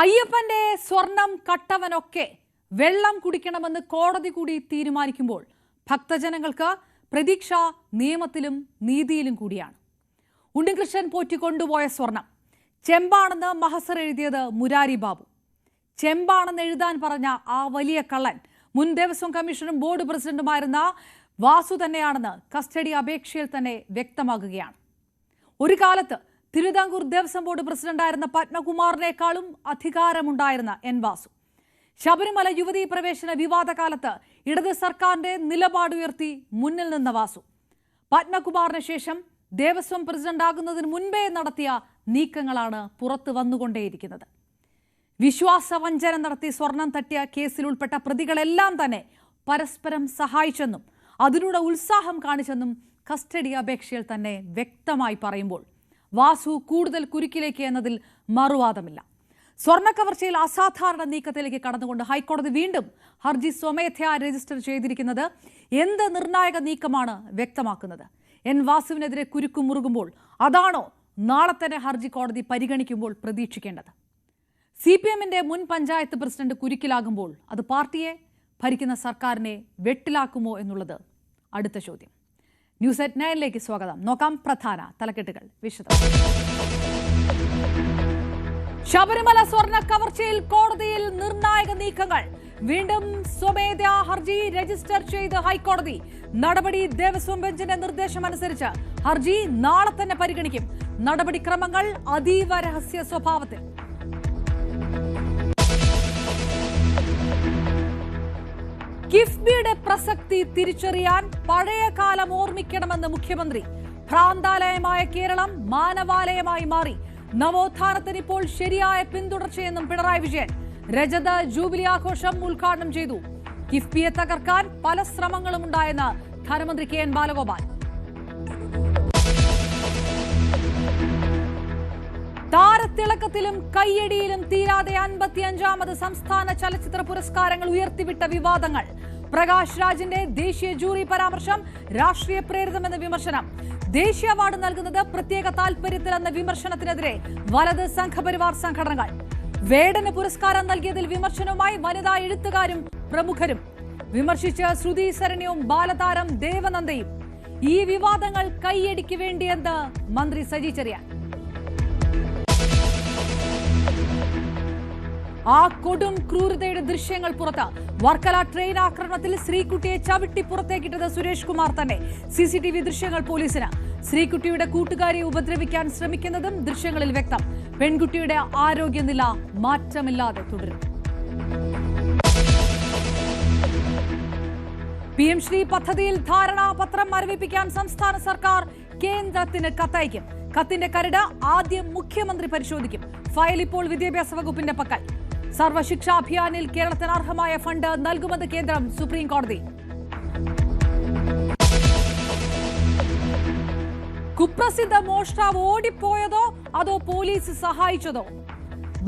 അയ്യപ്പന്റെ സ്വർണം കട്ടവനൊക്കെ വെള്ളം കുടിക്കണമെന്ന് കോടതി കൂടി തീരുമാനിക്കുമ്പോൾ ഭക്തജനങ്ങൾക്ക് പ്രതീക്ഷ നിയമത്തിലും നീതിയിലും കൂടിയാണ്. ഉണ്ണികൃഷ്ണൻ പോറ്റി കൊണ്ടുപോയ സ്വർണം ചെമ്പാണെന്ന് മഹസർ എഴുതിയത് മുരാരി ബാബു. ചെമ്പാണെന്ന് എഴുതാൻ പറഞ്ഞ ആ വലിയ കള്ളൻ മുൻ ദേവസ്വം കമ്മീഷണറും ബോർഡ് പ്രസിഡന്റുമായിരുന്ന വാസു തന്നെയാണെന്ന് കസ്റ്റഡി അപേക്ഷയിൽ തന്നെ വ്യക്തമാകുകയാണ്. ഒരു കാലത്ത് തിരുവിതാംകൂർ ദേവസ്വം ബോർഡ് പ്രസിഡന്റായിരുന്ന പത്മകുമാറിനേക്കാളും അധികാരമുണ്ടായിരുന്ന എൻ വാസു ശബരിമല യുവതീ പ്രവേശന വിവാദ കാലത്ത് ഇടത് സർക്കാരിന്റെ നിലപാടുയർത്തി മുന്നിൽ നിന്ന വാസു പത്മകുമാറിന് ശേഷം ദേവസ്വം പ്രസിഡന്റാകുന്നതിന് മുൻപേ നടത്തിയ നീക്കങ്ങളാണ് പുറത്തു വന്നുകൊണ്ടേയിരിക്കുന്നത്. വിശ്വാസവഞ്ചന നടത്തി സ്വർണം തട്ടിയ കേസിൽ ഉൾപ്പെട്ട പ്രതികളെല്ലാം തന്നെ പരസ്പരം സഹായിച്ചെന്നും അതിലൂടെ ഉത്സാഹം കാണിച്ചെന്നും കസ്റ്റഡി അപേക്ഷയിൽ തന്നെ വ്യക്തമായി പറയുമ്പോൾ വാസു കൂടുതൽ കുരുക്കിലേക്ക് എന്നതിൽ മറുവാദമില്ല. സ്വർണ്ണക്കവർച്ചയിൽ അസാധാരണ നീക്കത്തിലേക്ക് കടന്നുകൊണ്ട് ഹൈക്കോടതി വീണ്ടും ഹർജി സ്വമേധയാ രജിസ്റ്റർ ചെയ്തിരിക്കുന്നത് എന്ത് നിർണായക നീക്കമാണ് വ്യക്തമാക്കുന്നത്? എൻ വാസുവിനെതിരെ കുരുക്കു മുറുകുമ്പോൾ അതാണോ നാളെ തന്നെ ഹർജി കോടതി പരിഗണിക്കുമ്പോൾ പ്രതീക്ഷിക്കേണ്ടത്? CPMന്റെ മുൻ പഞ്ചായത്ത് പ്രസിഡന്റ് കുരുക്കിലാകുമ്പോൾ അത് പാർട്ടിയെ ഭരിക്കുന്ന സർക്കാരിനെ വെട്ടിലാക്കുമോ എന്നുള്ളത് അടുത്ത ചോദ്യം. ന്യൂസ് അറ്റ് 9 സ്വാഗതം. നോക്കാം പ്രധാന തലക്കെട്ടുകൾ വിശദമായി. ശബരിമല സ്വർണ്ണ കവർച്ചയിൽ കോടതിയിൽ നിർണായക നീക്കങ്ങൾ. വീണ്ടും സ്വമേധയാ ഹർജി രജിസ്റ്റർ ചെയ്ത് ഹൈക്കോടതി. നടപടി ദേവസ്വം ബെഞ്ചിന്റെ നിർദ്ദേശമനുസരിച്ച് ഹർജി നാളെ തന്നെ പരിഗണിക്കും. നടപടിക്രമങ്ങൾ അതീവ രഹസ്യ സ്വഭാവത്തിൽ. കിഫ്ബിയുടെ പ്രസക്തി തിരിച്ചറിയാൻ പഴയ കാലം ഓർമ്മിക്കണമെന്ന് മുഖ്യമന്ത്രി. ഭ്രാന്താലയമായ കേരളം മാനവാലയമായി മാറി. നവോത്ഥാനത്തിന് ഇപ്പോൾ ശരിയായ പിന്തുടർച്ചയെന്നും പിണറായി വിജയൻ. രജത ജൂബിലി ആഘോഷം ഉദ്ഘാടനം ചെയ്തു. കിഫ്ബിയെ തകർക്കാൻ പല ശ്രമങ്ങളും ഉണ്ടായെന്ന് ധനമന്ത്രി KN ബാലഗോപാൽ. താരത്തിളക്കത്തിലും കയ്യടിയിലും തീരാതെ 55ാമത് സംസ്ഥാന ചലച്ചിത്ര പുരസ്കാരങ്ങൾ ഉയർത്തിവിട്ട വിവാദങ്ങൾ. പ്രകാശ് രാജിന്റെ ദേശീയ ജൂറി പരാമർശം രാഷ്ട്രീയ പ്രേരിതമെന്ന വിമർശനം. ദേശീയ അവാർഡ് നൽകുന്നത് പ്രത്യേക താൽപര്യത്തിലെന്ന വിമർശനത്തിനെതിരെ വലത് സംഘപരിവാർ സംഘടനകൾ. വേടന് പുരസ്കാരം നൽകിയതിൽ വിമർശനവുമായി വനിതാ എഴുത്തുകാരും പ്രമുഖരും. വിമർശിച്ച് ശ്രുതി ശരണ്യവും ബാലതാരം ദേവനന്ദയും. ഈ വിവാദങ്ങൾ കയ്യടിക്ക് വേണ്ടിയെന്ന് മന്ത്രി സജി ചെറിയാൻ. ആ കൊടും ക്രൂരതയുടെ ദൃശ്യങ്ങൾ പുറത്ത്. വർക്കല ട്രെയിൻ ആക്രമണത്തിൽ ശ്രീകുട്ടിയെ ചവിട്ടി പുറത്തേക്കിട്ടത് സുരേഷ് കുമാർ തന്നെ. CCTV ദൃശ്യങ്ങൾ പോലീസിന്. ശ്രീകുട്ടിയുടെ കൂട്ടുകാരെ ഉപദ്രവിക്കാൻ ശ്രമിക്കുന്നതും ദൃശ്യങ്ങളിൽ വ്യക്തം. പെൺകുട്ടിയുടെ ആരോഗ്യനില മാറ്റമില്ലാതെ തുടരും. PM ശ്രീ പദ്ധതിയിൽ ധാരണാപത്രം മരവിപ്പിക്കാൻ സംസ്ഥാന സർക്കാർ കേന്ദ്രത്തിന് കത്തയക്കും. കത്തിന്റെ കരട് ആദ്യം മുഖ്യമന്ത്രി പരിശോധിക്കും. ഫയൽ ഇപ്പോൾ വിദ്യാഭ്യാസ വകുപ്പിന്റെ പക്കൽ. സർവശിക്ഷാ അഭിയാനിൽ കേരളത്തിന് അർഹമായ ഫണ്ട് നൽകുമെന്ന് കേന്ദ്രം സുപ്രീം കോടതി. കുപ്രസിദ്ധ മോഷ്ടാവ് ഓടിപ്പോയതോ അതോ പോലീസ് സഹായിച്ചതോ?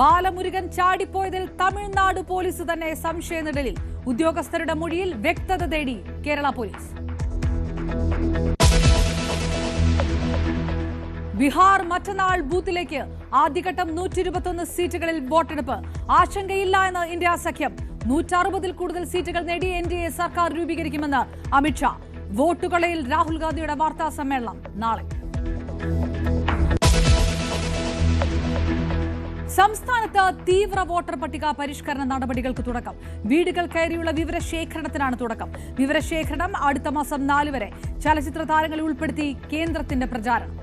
ബാലമുരുകൻ ചാടിപ്പോയതിൽ തമിഴ്നാട് പോലീസ് തന്നെ സംശയനിഴലിൽ. ഉദ്യോഗസ്ഥരുടെ മൊഴിയിൽ വ്യക്തത തേടി കേരള പോലീസ്. ബീഹാർ മറ്റന്നാൾ ബൂത്തിലേക്ക്. ആദ്യഘട്ടം 121 സീറ്റുകളിൽ വോട്ടെടുപ്പ്. ആശങ്കയില്ല എന്ന് ഇന്ത്യ സഖ്യം. 160ൽ കൂടുതൽ സീറ്റുകൾ നേടി NDA സർക്കാർ രൂപീകരിക്കുമെന്ന് അമിത്ഷാ. വോട്ടുകളയിൽ രാഹുൽ ഗാന്ധിയുടെ വാർത്താ സമ്മേളനം നാളെ. സംസ്ഥാനത്ത് തീവ്ര വോട്ടർ പട്ടിക പരിഷ്കരണ നടപടികൾക്ക് തുടക്കം. വീടുകൾ കയറിയുള്ള വിവരശേഖരണത്തിനാണ് തുടക്കം. വിവരശേഖരണം അടുത്ത മാസം 4 വരെ. ചലച്ചിത്ര താരങ്ങളെ ഉൾപ്പെടുത്തി കേന്ദ്രത്തിന്റെ പ്രചാരണം.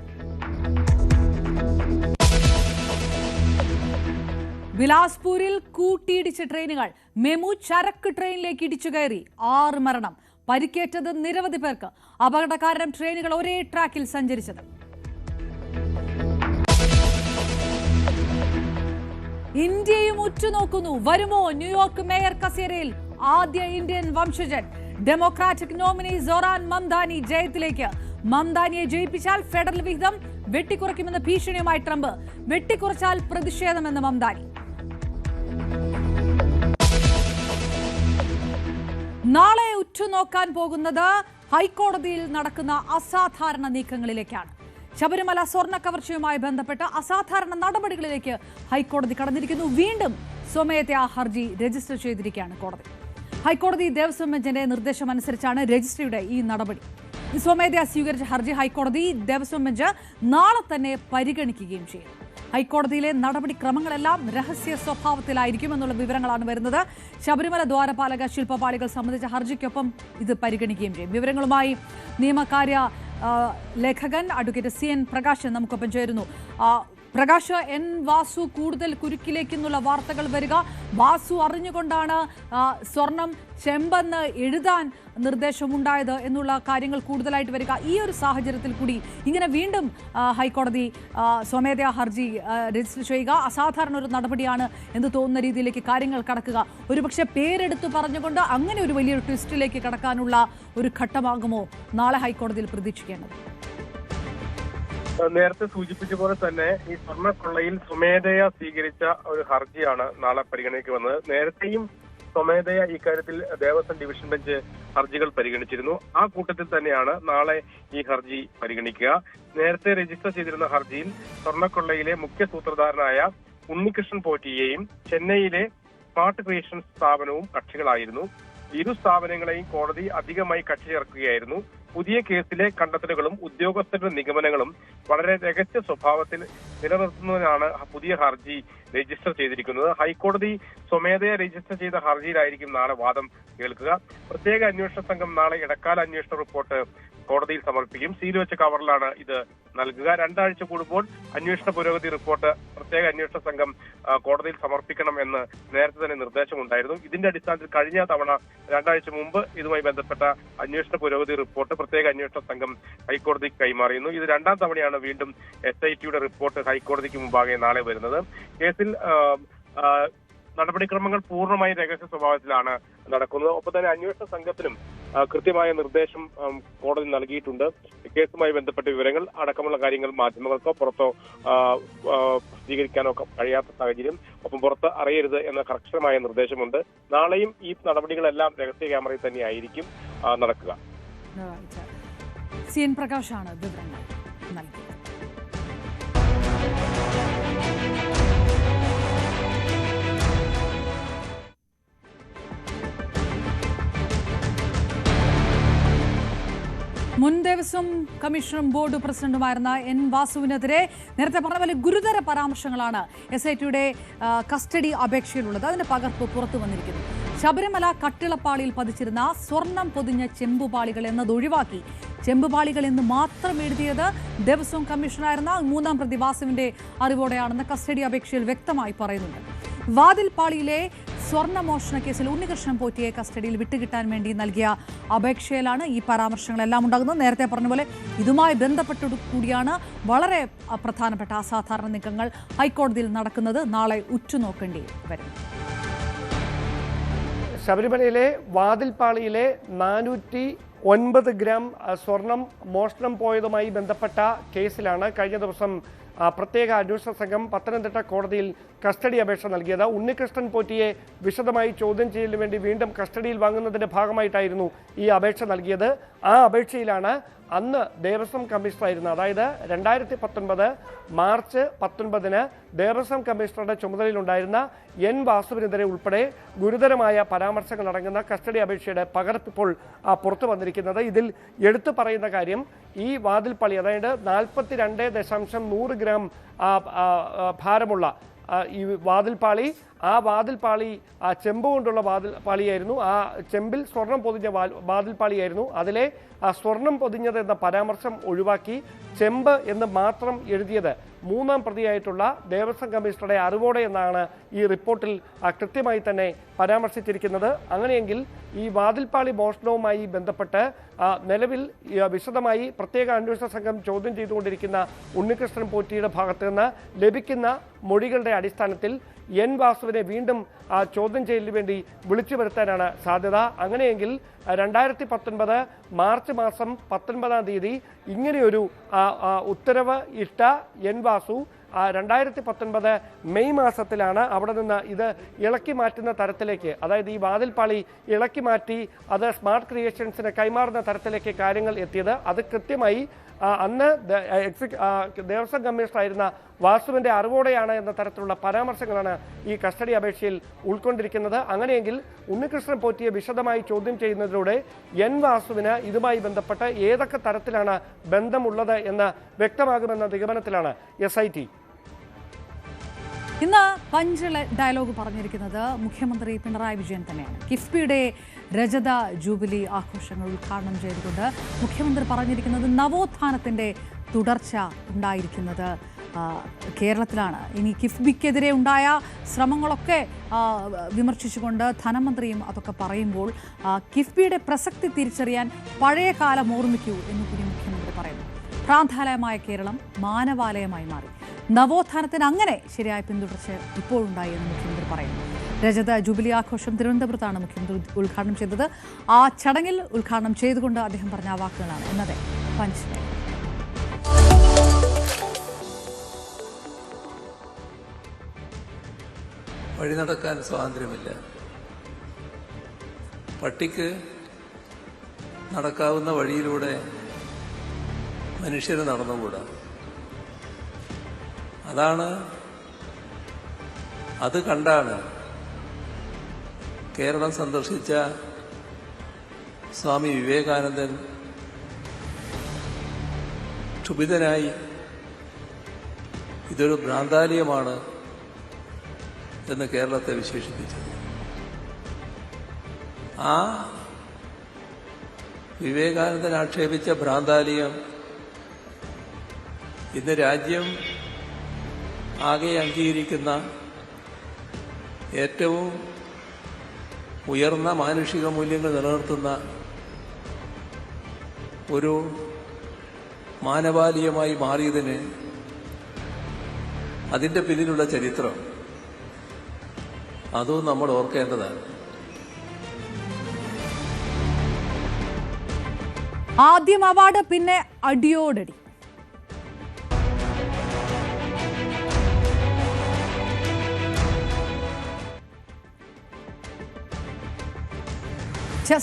ബിലാസ്പൂരിൽ കൂട്ടിയിടിച്ച ട്രെയിനുകൾ. മെമു ചരക്ക് ട്രെയിനിലേക്ക് ഇടിച്ചു കയറി. 6 മരണം. പരിക്കേറ്റത് നിരവധി പേർക്ക്. അപകട കാരണം ട്രെയിനുകൾ ഒരേ ട്രാക്കിൽ സഞ്ചരിച്ചത്. ഇന്ത്യയും ഉറ്റുനോക്കുന്നു. വരുമോ ന്യൂയോർക്ക് മേയർ കസേരയിൽ ആദ്യ ഇന്ത്യൻ വംശജൻ? ഡെമോക്രാറ്റിക് നോമിനി സോറാൻ മംദാനി ജയത്തിലേക്ക്. മംദാനിയെ ജയിപ്പിച്ചാൽ ഫെഡറൽ വിഹിതം വെട്ടിക്കുറയ്ക്കുമെന്ന ഭീഷണിയുമായി ട്രംപ്. വെട്ടിക്കുറച്ചാൽ പ്രതിഷേധമെന്ന് മംദാനി. നാളെ ഉറ്റുനോക്കാൻ പോകുന്നത് ഹൈക്കോടതിയിൽ നടക്കുന്ന അസാധാരണ നീക്കങ്ങളിലേക്കാണ്. ശബരിമല സ്വർണ്ണ കവർച്ചയുമായി ബന്ധപ്പെട്ട അസാധാരണ നടപടികളിലേക്ക് ഹൈക്കോടതി കടന്നിരിക്കുന്നു. വീണ്ടും സ്വമേധയാ ഹർജി രജിസ്റ്റർ ചെയ്തിരിക്കുകയാണ് കോടതി. ഹൈക്കോടതി ദേവസ്വം ബെഞ്ചിന്റെ നിർദ്ദേശമനുസരിച്ചാണ് രജിസ്ട്രിയുടെ ഈ നടപടി. സ്വമേധയാ സ്വീകരിച്ച ഹർജി ഹൈക്കോടതി ദേവസ്വം ബെഞ്ച് നാളെ തന്നെ പരിഗണിക്കുകയും ചെയ്യും. ഹൈക്കോടതിയിലെ നടപടിക്രമങ്ങളെല്ലാം രഹസ്യ സ്വഭാവത്തിലായിരിക്കുമെന്നുള്ള വിവരങ്ങളാണ് വരുന്നത്. ശബരിമല ദ്വാരപാലക ശില്പപാളികൾ സംബന്ധിച്ച ഹർജിക്കൊപ്പം ഇത് പരിഗണിക്കുകയും ചെയ്യും. വിവരങ്ങളുമായി നിയമകാര്യ ലേഖകൻ അഡ്വക്കേറ്റ് CN പ്രകാശ് നമുക്കൊപ്പം ചേരുന്നു. പ്രകാശ്, എൻ വാസു കൂടുതൽ കുരുക്കിലേക്കെന്നുള്ള വാർത്തകൾ വരിക, വാസു അറിഞ്ഞുകൊണ്ടാണ് സ്വർണം ചെമ്പെന്ന് എഴുതാൻ നിർദ്ദേശമുണ്ടായത് എന്നുള്ള കാര്യങ്ങൾ കൂടുതലായിട്ട് വരിക. ഈ ഒരു സാഹചര്യത്തിൽ കൂടി ഇങ്ങനെ വീണ്ടും ഹൈക്കോടതി സ്വമേധയാ ഹർജി രജിസ്റ്റർ ചെയ്യുക അസാധാരണ ഒരു നടപടിയാണ് എന്ന് തോന്നുന്ന രീതിയിലേക്ക് കാര്യങ്ങൾ കടക്കുക. ഒരുപക്ഷെ പേരെടുത്ത് പറഞ്ഞുകൊണ്ട് അങ്ങനെ ഒരു വലിയൊരു ട്വിസ്റ്റിലേക്ക് കടക്കാനുള്ള ഒരു ഘട്ടമാകുമോ നാളെ ഹൈക്കോടതിയിൽ പ്രതീക്ഷിക്കേണ്ടത്? നേരത്തെ സൂചിപ്പിച്ച പോലെ തന്നെ ഈ സ്വർണ്ണക്കൊള്ളയിൽ സ്വമേധയാ സ്വീകരിച്ച ഒരു ഹർജിയാണ് നാളെ പരിഗണനയ്ക്ക് വന്നത്. നേരത്തെയും സ്വമേധയാ ഇക്കാര്യത്തിൽ ദേവസ്വം ഡിവിഷൻ ബെഞ്ച് ഹർജികൾ പരിഗണിച്ചിരുന്നു. ആ കൂട്ടത്തിൽ തന്നെയാണ് നാളെ ഈ ഹർജി പരിഗണിക്കുക. നേരത്തെ രജിസ്റ്റർ ചെയ്തിരുന്ന ഹർജിയിൽ സ്വർണ്ണക്കൊള്ളയിലെ മുഖ്യ സൂത്രധാരനായ ഉണ്ണികൃഷ്ണൻ പോറ്റിയെയും ചെന്നൈയിലെ സ്മാർട്ട് ക്രിയേഷൻ സ്ഥാപനവും കക്ഷികളായിരുന്നു. ഇരു സ്ഥാപനങ്ങളെയും കോടതി അധികമായി കക്ഷി ചേർക്കുകയായിരുന്നു. പുതിയ കേസിലെ കണ്ടെത്തലുകളും ഉദ്യോഗസ്ഥരുടെ നിഗമനങ്ങളും വളരെ രഹസ്യ സ്വഭാവത്തിൽ നിലനിർത്തുന്നതിനാണ് പുതിയ ഹർജി രജിസ്റ്റർ ചെയ്തിരിക്കുന്നത്. ഹൈക്കോടതി സ്വമേധയാ രജിസ്റ്റർ ചെയ്ത ഹർജിയിലായിരിക്കും നാളെ വാദം കേൾക്കുക. പ്രത്യേക അന്വേഷണ സംഘം നാളെ ഇടക്കാല അന്വേഷണ റിപ്പോർട്ട് കോടതിയിൽ സമർപ്പിക്കും. സീൽ വെച്ച കവറിലാണ് ഇത് നൽകുക. 2 ആഴ്ച കൂടുമ്പോൾ അന്വേഷണ പുരോഗതി റിപ്പോർട്ട് പ്രത്യേക അന്വേഷണ സംഘം കോടതിയിൽ സമർപ്പിക്കണം എന്ന് നേരത്തെ തന്നെ നിർദ്ദേശമുണ്ടായിരുന്നു. ഇതിന്റെ അടിസ്ഥാനത്തിൽ കഴിഞ്ഞ തവണ 2 ആഴ്ച മുമ്പ് ഇതുമായി ബന്ധപ്പെട്ട അന്വേഷണ പുരോഗതി റിപ്പോർട്ട് പ്രത്യേക അന്വേഷണ സംഘം ഹൈക്കോടതിക്ക് കൈമാറിയിരുന്നു. ഇത് 2ാം തവണയാണ് വീണ്ടും SITയുടെ റിപ്പോർട്ട് ഹൈക്കോടതിക്ക് മുമ്പാകെ നാളെ വരുന്നത്. കേസിൽ നടപടിക്രമങ്ങൾ പൂർണ്ണമായി രഹസ്യ സ്വഭാവത്തിലാണ് നടക്കുന്നത്. ഒപ്പം തന്നെ അന്വേഷണ സംഘത്തിനും കൃത്യമായ നിർദ്ദേശം കോടതി നൽകിയിട്ടുണ്ട്. കേസുമായി ബന്ധപ്പെട്ട വിവരങ്ങൾ അടക്കമുള്ള കാര്യങ്ങൾ മാധ്യമങ്ങൾക്കോ പുറത്തോ പ്രസിദ്ധീകരിക്കാനോ കഴിയാത്ത സാഹചര്യം, ഒപ്പം പുറത്ത് അറിയരുത് എന്ന കർശനമായ നിർദ്ദേശമുണ്ട്. നാളെയും ഈ നടപടികളെല്ലാം രഹസ്യ ക്യാമറയിൽ തന്നെയായിരിക്കും നടക്കുക. CN പ്രകാശാണ് വിവരങ്ങൾ നൽകിയത്. മുൻ ദേവസ്വം കമ്മീഷണറും ബോർഡ് പ്രസിഡന്റുമായിരുന്ന N വാസുവിനെതിരെ നേരത്തെ പറഞ്ഞ പോലെ ഗുരുതര പരാമർശങ്ങളാണ് SITയുടെ കസ്റ്റഡി അപേക്ഷയിലുള്ളത്. അതിന്റെ പകർപ്പ് പുറത്തു വന്നിരിക്കുന്നു. ശബരിമല കട്ടിളപ്പാളിയിൽ പതിച്ചിരുന്ന സ്വർണം പൊതിഞ്ഞ ചെമ്പുപാളികൾ എന്നത് ഒഴിവാക്കി ചെമ്പുപാളികൾ എന്ന് മാത്രം എഴുതിയത് ദേവസ്വം കമ്മീഷണറായിരുന്ന 3ാം പ്രതി വാസുവിന്റെ അറിവോടെയാണെന്ന് കസ്റ്റഡി അപേക്ഷയിൽ വ്യക്തമായി പറയുന്നുണ്ട്. വാതിൽപ്പാളിയിലെ സ്വർണ്ണമോഷണ കേസിൽ ഉണ്ണികൃഷ്ണൻ പോറ്റിയെ കസ്റ്റഡിയിൽ വിട്ടുകിട്ടാൻ വേണ്ടി നൽകിയ അപേക്ഷയിലാണ് ഈ പരാമർശങ്ങളെല്ലാം ഉണ്ടാകുന്നത്. നേരത്തെ പറഞ്ഞ പോലെ ഇതുമായി ബന്ധപ്പെട്ടു കൂടിയാണ് വളരെ പ്രധാനപ്പെട്ട അസാധാരണ നീക്കങ്ങൾ ഹൈക്കോടതിയിൽ നടക്കുന്നത്. നാളെ ഉറ്റുനോക്കേണ്ടി വരും. ശബരിമലയിലെ വാതിൽപ്പാളിയിലെ 409 ഗ്രാം സ്വർണം മോഷണം പോയതുമായി ബന്ധപ്പെട്ട കേസിലാണ് കഴിഞ്ഞ ദിവസം പ്രത്യേക അന്വേഷണ സംഘം പത്തനംതിട്ട കോടതിയിൽ കസ്റ്റഡി അപേക്ഷ നൽകിയത്. ഉണ്ണികൃഷ്ണൻ പോറ്റിയെ വിശദമായി ചോദ്യം ചെയ്യലിന് വേണ്ടി വീണ്ടും കസ്റ്റഡിയിൽ വാങ്ങുന്നതിന്റെ ഭാഗമായിട്ടായിരുന്നു ഈ അപേക്ഷ നൽകിയത്. ആ അപേക്ഷയിലാണ് അന്ന് ദേവസ്വം കമ്മീഷണറായിരുന്ന, അതായത് 2019 മാർച്ച് 19 ദേവസ്വം കമ്മീഷണറുടെ ചുമതലയിലുണ്ടായിരുന്ന N വാസുവിനെതിരെ ഉൾപ്പെടെ ഗുരുതരമായ പരാമർശങ്ങൾ അടങ്ങുന്ന കസ്റ്റഡി അപേക്ഷയുടെ പകർപ്പിപ്പോൾ പുറത്തു വന്നിരിക്കുന്നത്. ഇതിൽ എടുത്തു പറയുന്ന കാര്യം, ഈ വാതിൽപ്പാളി, അതായത് 42.100 ഗ്രാം ഭാരമുള്ള ഈ വാതിൽപ്പാളി, ആ വാതിൽപ്പാളി ചെമ്പ് കൊണ്ടുള്ള വാതിൽപ്പാളിയായിരുന്നു. ആ ചെമ്പിൽ സ്വർണം പൊതിഞ്ഞ വാതിൽപ്പാളിയായിരുന്നു. അതിലെ സ്വർണം പൊതിഞ്ഞത് എന്ന പരാമർശം ഒഴിവാക്കി ചെമ്പ് എന്ന് മാത്രം എഴുതിയത് 3ാം പ്രതിയായിട്ടുള്ള ദേവസ്വം കമ്മീഷണറുടെ അറിവോടെ എന്നാണ് ഈ റിപ്പോർട്ടിൽ കൃത്യമായി തന്നെ പരാമർശിച്ചിരിക്കുന്നത്. അങ്ങനെയെങ്കിൽ ഈ വാതിൽപ്പാളി മോഷണവുമായി ബന്ധപ്പെട്ട് നിലവിൽ വിശദമായി പ്രത്യേക അന്വേഷണ സംഘം ചോദ്യം ചെയ്തുകൊണ്ടിരിക്കുന്ന ഉണ്ണികൃഷ്ണൻ പോറ്റിയുടെ ഭാഗത്തു നിന്ന് ലഭിക്കുന്ന മൊഴികളുടെ അടിസ്ഥാനത്തിൽ N വാസുവിനെ വീണ്ടും ചോദ്യം ചെയ്യലിന് വേണ്ടി വിളിച്ചു വരുത്താനാണ് സാധ്യത. അങ്ങനെയെങ്കിൽ 2019 മാർച്ച് മാസം 19-ാം തീയതി ഇങ്ങനെയൊരു ഉത്തരവ് ഇട്ട N വാസു 2019 മെയ് മാസത്തിലാണ് അവിടെ നിന്ന് ഇത് ഇളക്കി മാറ്റുന്ന തരത്തിലേക്ക്, അതായത് ഈ വാതിൽപ്പാളി ഇളക്കി മാറ്റി അത് സ്മാർട്ട് ക്രിയേഷൻസിന് കൈമാറുന്ന തരത്തിലേക്ക് കാര്യങ്ങൾ എത്തിയത്. അത് കൃത്യമായി അന്ന് ദേവസ്വം കമ്മീഷണറായിരുന്ന വാസുവിന്റെ അറിവോടെയാണ് എന്ന തരത്തിലുള്ള പരാമർശങ്ങളാണ് ഈ കസ്റ്റഡി അപേക്ഷയിൽ ഉൾക്കൊണ്ടിരിക്കുന്നത്. അങ്ങനെയെങ്കിൽ ഉണ്ണികൃഷ്ണൻ പോറ്റിയെ വിശദമായി ചോദ്യം ചെയ്യുന്നതിലൂടെ എൻ വാസുവിന് ഇതുമായി ബന്ധപ്പെട്ട് ഏതൊക്കെ തരത്തിലാണ് ബന്ധമുള്ളത് എന്ന് വ്യക്തമാകുമെന്ന നിഗമനത്തിലാണ് SIT. ഇന്ന് പഞ്ച് ഡയലോഗ് പറഞ്ഞിരിക്കുന്നത് മുഖ്യമന്ത്രി പിണറായി വിജയൻ തന്നെയാണ്. കിഫ്ബിയുടെ രജത ജൂബിലി ആഘോഷങ്ങൾ ഉദ്ഘാടനം ചെയ്തുകൊണ്ട് മുഖ്യമന്ത്രി പറഞ്ഞിരിക്കുന്നത് നവോത്ഥാനത്തിൻ്റെ തുടർച്ച ഉണ്ടായിരിക്കുന്നത് കേരളത്തിലാണ്. ഇനി കിഫ്ബിക്കെതിരെ ഉണ്ടായ ശ്രമങ്ങളൊക്കെ വിമർശിച്ചുകൊണ്ട് ധനമന്ത്രിയും അതൊക്കെ പറയുമ്പോൾ കിഫ്ബിയുടെ പ്രസക്തി തിരിച്ചറിയാൻ പഴയ കാലം ഓർമ്മിക്കൂ എന്ന് കൂടി മുഖ്യമന്ത്രി പറയുന്നു. ഭ്രാന്താലയമായ കേരളം മാനവാലയമായി മാറി. നവോത്ഥാനത്തിന് അങ്ങനെ ശരിയായ പിന്തുടർച്ച ഇപ്പോഴുണ്ടായി എന്ന് മുഖ്യമന്ത്രി പറയുന്നു. രജത ജൂബിലി ആഘോഷം തിരുവനന്തപുരത്താണ് മുഖ്യമന്ത്രി ഉദ്ഘാടനം ചെയ്തത്. ആ ചടങ്ങിൽ ഉദ്ഘാടനം ചെയ്തുകൊണ്ട് അദ്ദേഹം പറഞ്ഞ ആ വാക്കുകളാണ് ഇന്നത്തെ പഞ്ച്. വഴി നടക്കാൻ സ്വാതന്ത്ര്യമില്ല. പട്ടിക്ക് നടക്കാവുന്ന വഴിയിലൂടെ മനുഷ്യന് നടന്നുകൂടാ. അത് കണ്ടാണ് കേരളം സന്ദർശിച്ച സ്വാമി വിവേകാനന്ദൻ ക്ഷുഭിതനായി ഇതൊരു ഭ്രാന്താലയമാണ് എന്ന് കേരളത്തെ വിശേഷിപ്പിച്ചത്. ആ വിവേകാനന്ദൻ ആക്ഷേപിച്ച ഭ്രാന്താലയം ഇന്ന് രാജ്യം ആകെ അംഗീകരിക്കുന്ന ഏറ്റവും ഉയർന്ന മാനുഷിക മൂല്യങ്ങൾ നിലനിർത്തുന്ന ഒരു മാനവാലയമായി മാറിയതിന് അതിൻ്റെ പിന്നിലുള്ള ചരിത്രം അതും നമ്മൾ ഓർക്കേണ്ടതാണ്. ആദ്യം അവാർഡ്, പിന്നെ അടിയോടടി.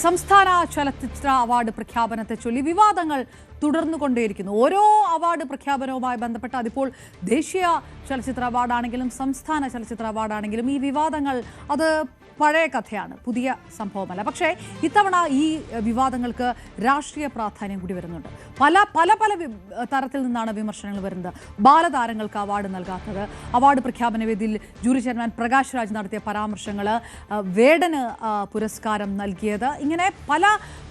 സംസ്ഥാന ചലച്ചിത്ര അവാർഡ് പ്രഖ്യാപനത്തെ ചൊല്ലി വിവാദങ്ങൾ തുടർന്നുകൊണ്ടേയിരിക്കുന്നു. ഓരോ അവാർഡ് പ്രഖ്യാപനവുമായി ബന്ധപ്പെട്ട് അതിപ്പോൾ ദേശീയ ചലച്ചിത്ര അവാർഡാണെങ്കിലും സംസ്ഥാന ചലച്ചിത്ര അവാർഡാണെങ്കിലും ഈ വിവാദങ്ങൾ അത് പഴയ കഥയാണ്, പുതിയ സംഭവമല്ല. പക്ഷേ ഇത്തവണ ഈ വിവാദങ്ങൾക്ക് രാഷ്ട്രീയ പ്രാധാന്യം കൂടി വരുന്നുണ്ട്. പല പല പല തരത്തിൽ നിന്നാണ് വിമർശനങ്ങൾ വരുന്നത്. ബാലതാരങ്ങൾക്ക് അവാർഡ് നൽകാത്തത്, അവാർഡ് പ്രഖ്യാപന വേദിയിൽ ജൂറി ചെയർമാൻ പ്രകാശ് രാജ് നടത്തിയ പരാമർശങ്ങൾ, വേടന് പുരസ്കാരം നൽകിയത്, ഇങ്ങനെ പല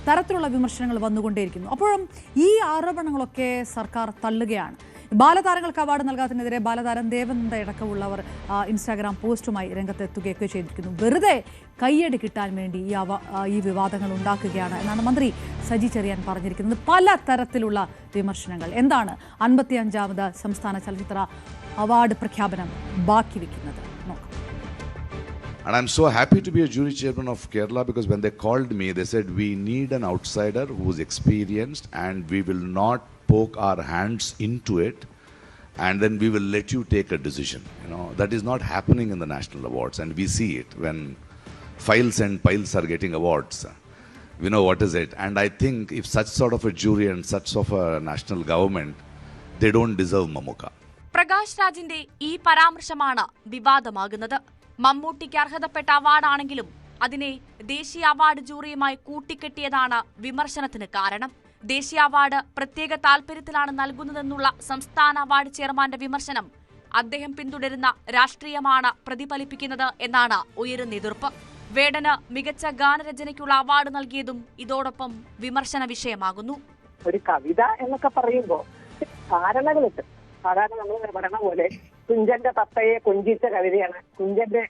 തരത്തിലുള്ള വിമർശനങ്ങൾ വന്നുകൊണ്ടേയിരിക്കുന്നു. അപ്പോഴും ഈ ആരോപണങ്ങളൊക്കെ സർക്കാർ തള്ളുകയാണ്. ബാലതാരങ്ങൾക്ക് അവാർഡ് നൽകാത്തതിനെതിരെ ബാലതാരം ദേവനന്ദ അടക്കമുള്ളവർ ഇൻസ്റ്റാഗ്രാം പോസ്റ്റുമായി രംഗത്തെത്തുകയൊക്കെ ചെയ്തിരിക്കുന്നു. വെറുതെ കയ്യടി കിട്ടാൻ വേണ്ടി ഈ വിവാദങ്ങൾ ഉണ്ടാക്കുകയാണ് എന്നാണ് മന്ത്രി സജി ചെറിയാൻ പറഞ്ഞിരിക്കുന്നത്. പല തരത്തിലുള്ള വിമർശനങ്ങൾ. എന്താണ് 55ാമത് സംസ്ഥാന ചലച്ചിത്ര അവാർഡ് പ്രഖ്യാപനം ബാക്കി വയ്ക്കുന്നത് നോക്കാം. And I'm so happy to be a jury chairman of Kerala because when they called me, they said, we need an outsider who's experienced and we will not poke our hands into it and then we will let you take a decision. You know, that is not happening in the national awards, and we see it when files and piles are getting awards. We know what is it. And I think if such sort of a jury and such of a national government, they don't deserve Mammootty. Prakash രാജിന്റെ ഈ പരാമർശമാണ് വിവാദമാകുന്നത്. മമ്മൂട്ടിക്ക് അർഹതപ്പെട്ട അവാർഡാണെങ്കിലും അതിനെ ദേശീയ award ജൂറിയുമായി കൂട്ടിക്കെട്ടിയതാണ് വിമർശനത്തിന് കാരണം. ദേശീയ award പ്രത്യേക താൽപര്യത്തിലാണ് നൽകുന്നതെന്നുള്ള സംസ്ഥാന അവാർഡ് ചെയർമാന്റെ വിമർശനം അദ്ദേഹം പിന്തുടരുന്ന രാഷ്ട്രീയമാണ് പ്രതിഫലിപ്പിക്കുന്നത് എന്നാണ് ഉയരുന്ന എതിർപ്പ്. വേടന് മികച്ച ഗാനരചനയ്ക്കുള്ള അവാർഡ് നൽകിയതും ഇതോടൊപ്പം വിമർശന വിഷയമാകുന്നു. ഒരു കവിത എന്നൊക്കെ പറയുമ്പോൾ ധാരണകളുണ്ട്. സാധാരണ നമ്മൾ പറഞ്ഞ പോലെ കുഞ്ചന്റെ തത്തയെ കൊഞ്ചിച്ച കവിതയാണ്, കുഞ്ചന്റെ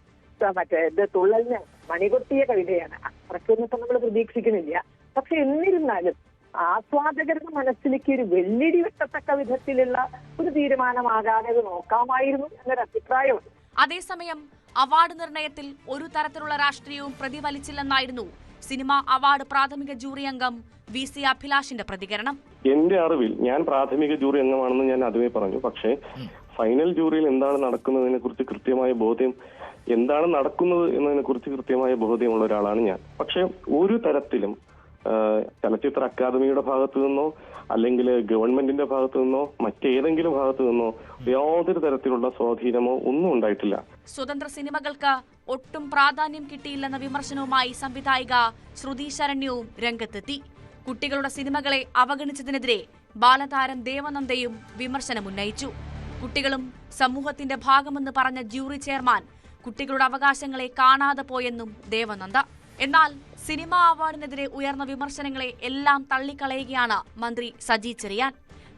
തുള്ളലിന് മണികൊട്ടിയ കവിതയാണ്. അത്രയ്ക്കൊന്നും ഇപ്പൊ നമ്മൾ പ്രതീക്ഷിക്കുന്നില്ല. പക്ഷെ എന്നിരുന്നാലും ആസ്വാദകരുടെ മനസ്സിലേക്ക് ഒരു വെള്ളിടി വെട്ടത്തക്ക വിധത്തിലുള്ള ഒരു തീരുമാനമാകാതെ അത് നോക്കാമായിരുന്നു എന്നൊരു അഭിപ്രായമുണ്ട്. അതേസമയം അവാർഡ് നിർണയത്തിൽ ഒരു തരത്തിലുള്ള രാഷ്ട്രീയവും പ്രതിഫലിച്ചില്ലെന്നായിരുന്നു സിനിമാ അവാർഡ് പ്രാഥമിക ജൂറി അംഗം VC അഭിലാഷിന്റെ പ്രതികരണം. എന്റെ അറിവിൽ ഞാൻ പ്രാഥമിക ജൂറി അംഗമാണെന്ന് ഞാൻ ആദ്യമേ പറഞ്ഞു. പക്ഷേ ഫൈനൽ ജൂറിയിൽ എന്താണ് നടക്കുന്നതിനെ കുറിച്ച് കൃത്യമായ ബോധ്യം, എന്താണ് നടക്കുന്നത് എന്നതിനെ കുറിച്ച് കൃത്യമായ ബോധ്യമുള്ള ഒരാളാണ് ഞാൻ. പക്ഷെ ഒരു തരത്തിലും ചലച്ചിത്ര അക്കാദമിയുടെ ഭാഗത്തു നിന്നോ അല്ലെങ്കിൽ ഗവൺമെന്റിന്റെ ഭാഗത്തു നിന്നോ മറ്റേതെങ്കിലും ഭാഗത്തു നിന്നോ യാതൊരു തരത്തിലുള്ള സ്വാധീനമോ ഒന്നും ഉണ്ടായിട്ടില്ല. സ്വതന്ത്ര സിനിമകൾക്ക് ഒട്ടും പ്രാധാന്യം കിട്ടിയില്ലെന്ന വിമർശനവുമായി സംവിധായിക ശ്രുതി ശരണ്യവും രംഗത്തെത്തി. കുട്ടികളുടെ സിനിമകളെ അവഗണിച്ചതിനെതിരെ ബാലതാരം ദേവനന്ദയും വിമർശനമുന്നയിച്ചു. കുട്ടികളും സമൂഹത്തിന്റെ ഭാഗമെന്ന് പറഞ്ഞ ജൂറി ചെയർമാൻ കുട്ടികളുടെ അവകാശങ്ങളെ കാണാതെ പോയെന്നും ദേവനന്ദ. എന്നാൽ സിനിമാ അവാർഡിനെതിരെ ഉയർന്ന വിമർശനങ്ങളെ എല്ലാം തള്ളിക്കളയുകയാണ് മന്ത്രി സജി ചെറിയാൻ.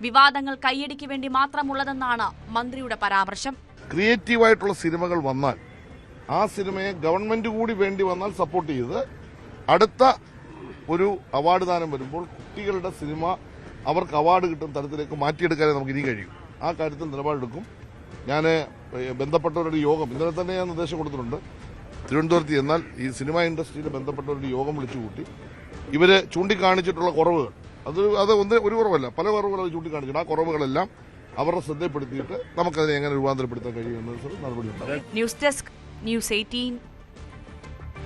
വിവാദങ്ങൾ കയ്യടിക്ക് വേണ്ടി മാത്രമുള്ളതെന്നാണ് മന്ത്രിയുടെ പരാമർശം. ക്രിയേറ്റീവായിട്ടുള്ള സിനിമകൾ വന്നാൽ ആ സിനിമയെ ഗവൺമെന്റ് കൂടി വേണ്ടി വന്നാൽ സപ്പോർട്ട് ചെയ്ത് അടുത്ത ഒരു അവാർഡ് ദാനം വരുമ്പോൾ കുട്ടികളുടെ സിനിമ അവർക്ക് അവാർഡ് കിട്ടുന്ന തരത്തിലേക്ക് മാറ്റിയെടുക്കാനേ നമുക്ക് ഇനി കഴിയും. ആ കാര്യത്തിൽ നിലപാടെടുക്കും. ഞാൻ ബന്ധപ്പെട്ടവരുടെ യോഗം ഇന്നലെ തന്നെ ഞാൻ നിർദ്ദേശം കൊടുത്തിട്ടുണ്ട്. തിരുവനന്തപുരത്ത് ചെന്നാൽ ഈ സിനിമാ ഇൻഡസ്ട്രിയിൽ ബന്ധപ്പെട്ടവരുടെ യോഗം വിളിച്ചു കൂട്ടി ഇവര് ചൂണ്ടിക്കാണിച്ചിട്ടുള്ള കുറവുകൾ, അത് ഒരു കുറവല്ല, പല കുറവുകൾ അത് ചൂണ്ടിക്കാണിച്ചിട്ടുണ്ട്. ആ കുറവുകളെല്ലാം അവരുടെ ശ്രദ്ധപ്പെടുത്തിയിട്ട് നമുക്കതിനെ എങ്ങനെ രൂപാന്തരപ്പെടുത്താൻ കഴിയുമെന്ന് നടപടിയുണ്ടാകും. News desk, news 18.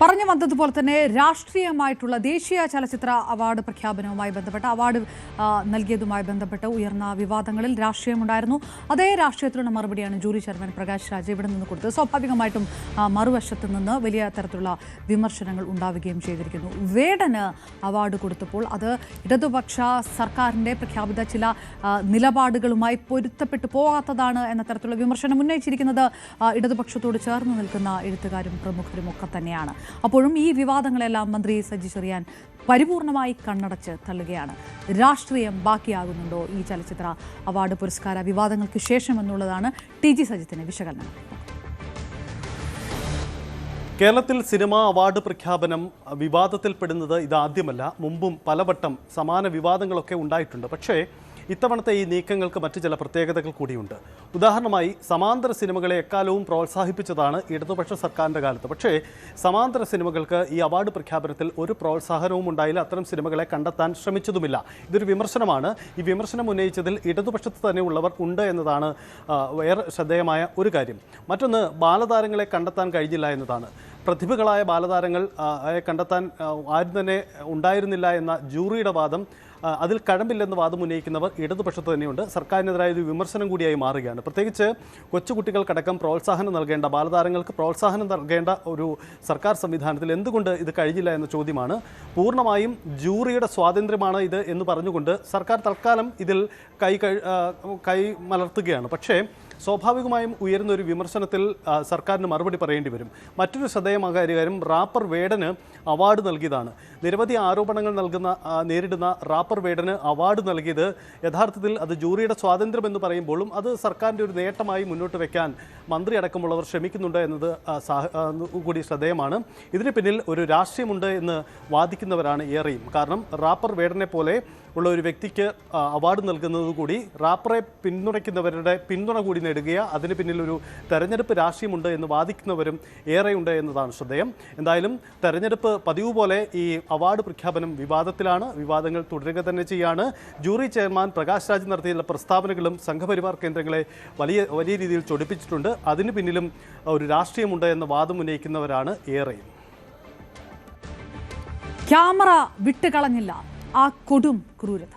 പറഞ്ഞു വന്നതുപോലെ തന്നെ രാഷ്ട്രീയമായിട്ടുള്ള ദേശീയ ചലച്ചിത്ര അവാർഡ് പ്രഖ്യാപനവുമായി ബന്ധപ്പെട്ട് അവാർഡ് നൽകിയതുമായി ബന്ധപ്പെട്ട് ഉയർന്ന വിവാദങ്ങളിൽ രാഷ്ട്രീയമുണ്ടായിരുന്നു. അതേ രാഷ്ട്രീയത്തിലുള്ള മറുപടിയാണ് ജൂറി ചെയർമാൻ പ്രകാശ് രാജ് ഇവിടെ നിന്ന് കൊടുത്തത്. സ്വാഭാവികമായിട്ടും മറുവശത്ത് നിന്ന് വലിയ തരത്തിലുള്ള വിമർശനങ്ങൾ ഉണ്ടാവുകയും ചെയ്തിരിക്കുന്നു. വേടന് അവാർഡ് കൊടുത്തപ്പോൾ അത് ഇടതുപക്ഷ സർക്കാരിൻ്റെ പ്രഖ്യാപിത ചില നിലപാടുകളുമായി പൊരുത്തപ്പെട്ടു പോകാത്തതാണ് എന്ന തരത്തിലുള്ള വിമർശനം ഉന്നയിച്ചിരിക്കുന്നത് ഇടതുപക്ഷത്തോട് ചേർന്ന് നിൽക്കുന്ന എഴുത്തുകാരും പ്രമുഖരും ഒക്കെ തന്നെയാണ്. അപ്പോഴും ഈ വിവാദങ്ങളെല്ലാം മന്ത്രി സജി ചെറിയാൻ പരിപൂർണമായി കണ്ണടച്ച് തള്ളുകയാണ്. രാഷ്ട്രീയം ബാക്കിയാകുന്നുണ്ടോ ഈ ചലച്ചിത്ര അവാർഡ് പുരസ്കാര വിവാദങ്ങൾക്ക് ശേഷം എന്നുള്ളതാണ് ടി ജി സജിത്തിന്റെ വിശകലനം. കേരളത്തിൽ സിനിമാ അവാർഡ് പ്രഖ്യാപനം വിവാദത്തിൽപ്പെടുന്നത് ഇതാദ്യമല്ല. മുമ്പും പലവട്ടം സമാന വിവാദങ്ങളൊക്കെ ഉണ്ടായിട്ടുണ്ട്. പക്ഷേ ഇത്തവണത്തെ ഈ നീക്കങ്ങൾക്ക് മറ്റു ചില പ്രത്യേകതകൾ കൂടിയുണ്ട്. ഉദാഹരണമായി സമാന്തര സിനിമകളെ എക്കാലവും പ്രോത്സാഹിപ്പിച്ചതാണ് ഇടതുപക്ഷ സർക്കാരിൻ്റെ കാലത്ത്. പക്ഷേ സമാന്തര സിനിമകൾക്ക് ഈ അവാർഡ് പ്രഖ്യാപനത്തിൽ ഒരു പ്രോത്സാഹനവും ഉണ്ടായില്ല. അത്തരം സിനിമകളെ കണ്ടെത്താൻ ശ്രമിച്ചതുമില്ല. ഇതൊരു വിമർശനമാണ്. ഈ വിമർശനം ഉന്നയിച്ചതിൽ ഇടതുപക്ഷത്ത് തന്നെ ഉള്ളവർ ഉണ്ട് എന്നതാണ് ഏറെ ശ്രദ്ധേയമായ ഒരു കാര്യം. മറ്റൊന്ന്, ബാലതാരങ്ങളെ കണ്ടെത്താൻ കഴിഞ്ഞില്ല എന്നതാണ്. പ്രതിഭകളായ ബാലതാരങ്ങൾ കണ്ടെത്താൻ ആരും തന്നെ ഉണ്ടായിരുന്നില്ല എന്ന ജൂറിയുടെ വാദം, അതിൽ കഴമ്പില്ലെന്ന് വാദം ഉന്നയിക്കുന്നവർ ഇടതുപക്ഷത്ത് തന്നെയുണ്ട്. സർക്കാരിനെതിരായ ഒരു വിമർശനം കൂടിയായി മാറുകയാണ്. പ്രത്യേകിച്ച് കൊച്ചുകുട്ടികൾക്കടക്കം പ്രോത്സാഹനം നൽകേണ്ട, ബാലതാരങ്ങൾക്ക് പ്രോത്സാഹനം നൽകേണ്ട ഒരു സർക്കാർ സംവിധാനത്തിൽ എന്തുകൊണ്ട് ഇത് കഴിഞ്ഞില്ല എന്ന ചോദ്യമാണ്. പൂർണ്ണമായും ജൂറിയുടെ സ്വാതന്ത്ര്യമാണ് ഇത് എന്ന് പറഞ്ഞുകൊണ്ട് സർക്കാർ തൽക്കാലം ഇതിൽ കൈ മലർത്തുകയാണ്. പക്ഷേ സ്വാഭാവികമായും ഉയരുന്ന ഒരു വിമർശനത്തിൽ സർക്കാരിന് മറുപടി പറയേണ്ടി വരും. മറ്റൊരു ശ്രദ്ധേയമായ കാര്യം, റാപ്പർ വേടന് അവാർഡ് നൽകിയതാണ്. നിരവധി ആരോപണങ്ങൾ നേരിടുന്ന റാപ്പർ വേടന് അവാർഡ് നൽകിയത് യഥാർത്ഥത്തിൽ അത് ജൂറിയുടെ സ്വാതന്ത്ര്യം എന്ന് പറയുമ്പോഴും അത് സർക്കാരിൻ്റെ ഒരു നേട്ടമായി മുന്നോട്ട് വയ്ക്കാൻ മന്ത്രി അടക്കമുള്ളവർ ശ്രമിക്കുന്നുണ്ട് എന്നത് കൂടി ശ്രദ്ധേയമാണ്. ഇതിന് പിന്നിൽ ഒരു രാഷ്ട്രീയമുണ്ട് എന്ന് വാദിക്കുന്നവരാണ് ഏറെയും. കാരണം റാപ്പർ വേടനെ പോലെ ഉള്ള ഒരു വ്യക്തിക്ക് അവാർഡ് നൽകുന്നത് കൂടി റാപ്പറെ പിന്തുണയ്ക്കുന്നവരുടെ പിന്തുണ കൂടി നേടുക, അതിന് പിന്നിൽ ഒരു തെരഞ്ഞെടുപ്പ് രാഷ്ട്രീയമുണ്ട് എന്ന് വാദിക്കുന്നവരും ഏറെയുണ്ട് എന്നതാണ് ശ്രദ്ധേയം. എന്തായാലും തെരഞ്ഞെടുപ്പ് പതിവ് പോലെ ഈ അവാർഡ് പ്രഖ്യാപനം വിവാദത്തിലാണ്. വിവാദങ്ങൾ തുടരുക തന്നെ ചെയ്യാണ്. ജൂറി ചെയർമാൻ പ്രകാശ് രാജ് നടത്തിയുള്ള പ്രസ്താവനകളും സംഘപരിവാർ കേന്ദ്രങ്ങളെ വലിയ രീതിയിൽ ചൊടിപ്പിച്ചിട്ടുണ്ട്. അതിന് പിന്നിലും ഒരു രാഷ്ട്രീയമുണ്ട് എന്ന വാദം ഉന്നയിക്കുന്നവരാണ് ഏറെയും. ക്യാമറ വിട്ടുകളഞ്ഞില്ല ആ കൊടും ക്രൂരത.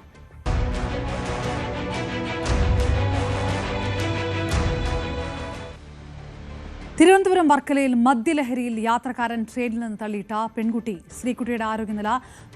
തിരുവനന്തപുരം വർക്കലയിൽ മദ്യലഹരിയിൽ യാത്രക്കാരൻ ട്രെയിനിൽ നിന്ന് തള്ളിയിട്ട പെൺകുട്ടി ശ്രീകുട്ടിയുടെ ആരോഗ്യനില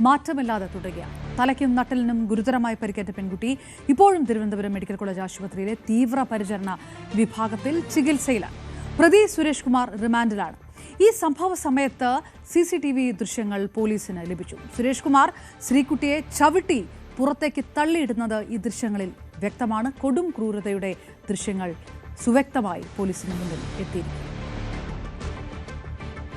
മാറ്റമില്ലാതെ തുടരുകയാണ്. തലയ്ക്കും നട്ടലിനും ഗുരുതരമായി പരിക്കേറ്റ പെൺകുട്ടി ഇപ്പോഴും തിരുവനന്തപുരം മെഡിക്കൽ കോളേജ് ആശുപത്രിയിലെ തീവ്രപരിചരണ വിഭാഗത്തിൽ ചികിത്സയിലാണ്. പ്രതി സുരേഷ് കുമാർ റിമാൻഡിലാണ്. ഈ സംഭവ സമയത്ത് CCTV ദൃശ്യങ്ങൾ പോലീസിന് ലഭിച്ചു. സുരേഷ് കുമാർ ശ്രീകുട്ടിയെ ചവിട്ടി പുറത്തേക്ക് തള്ളിയിടുന്നത് ഈ ദൃശ്യങ്ങളിൽ വ്യക്തമാണ്. കൊടും ക്രൂരതയുടെ ദൃശ്യങ്ങൾ സുവ്യക്തമായി പോലീസിന് മുന്നിൽ എത്തിയിരിക്കുന്നു.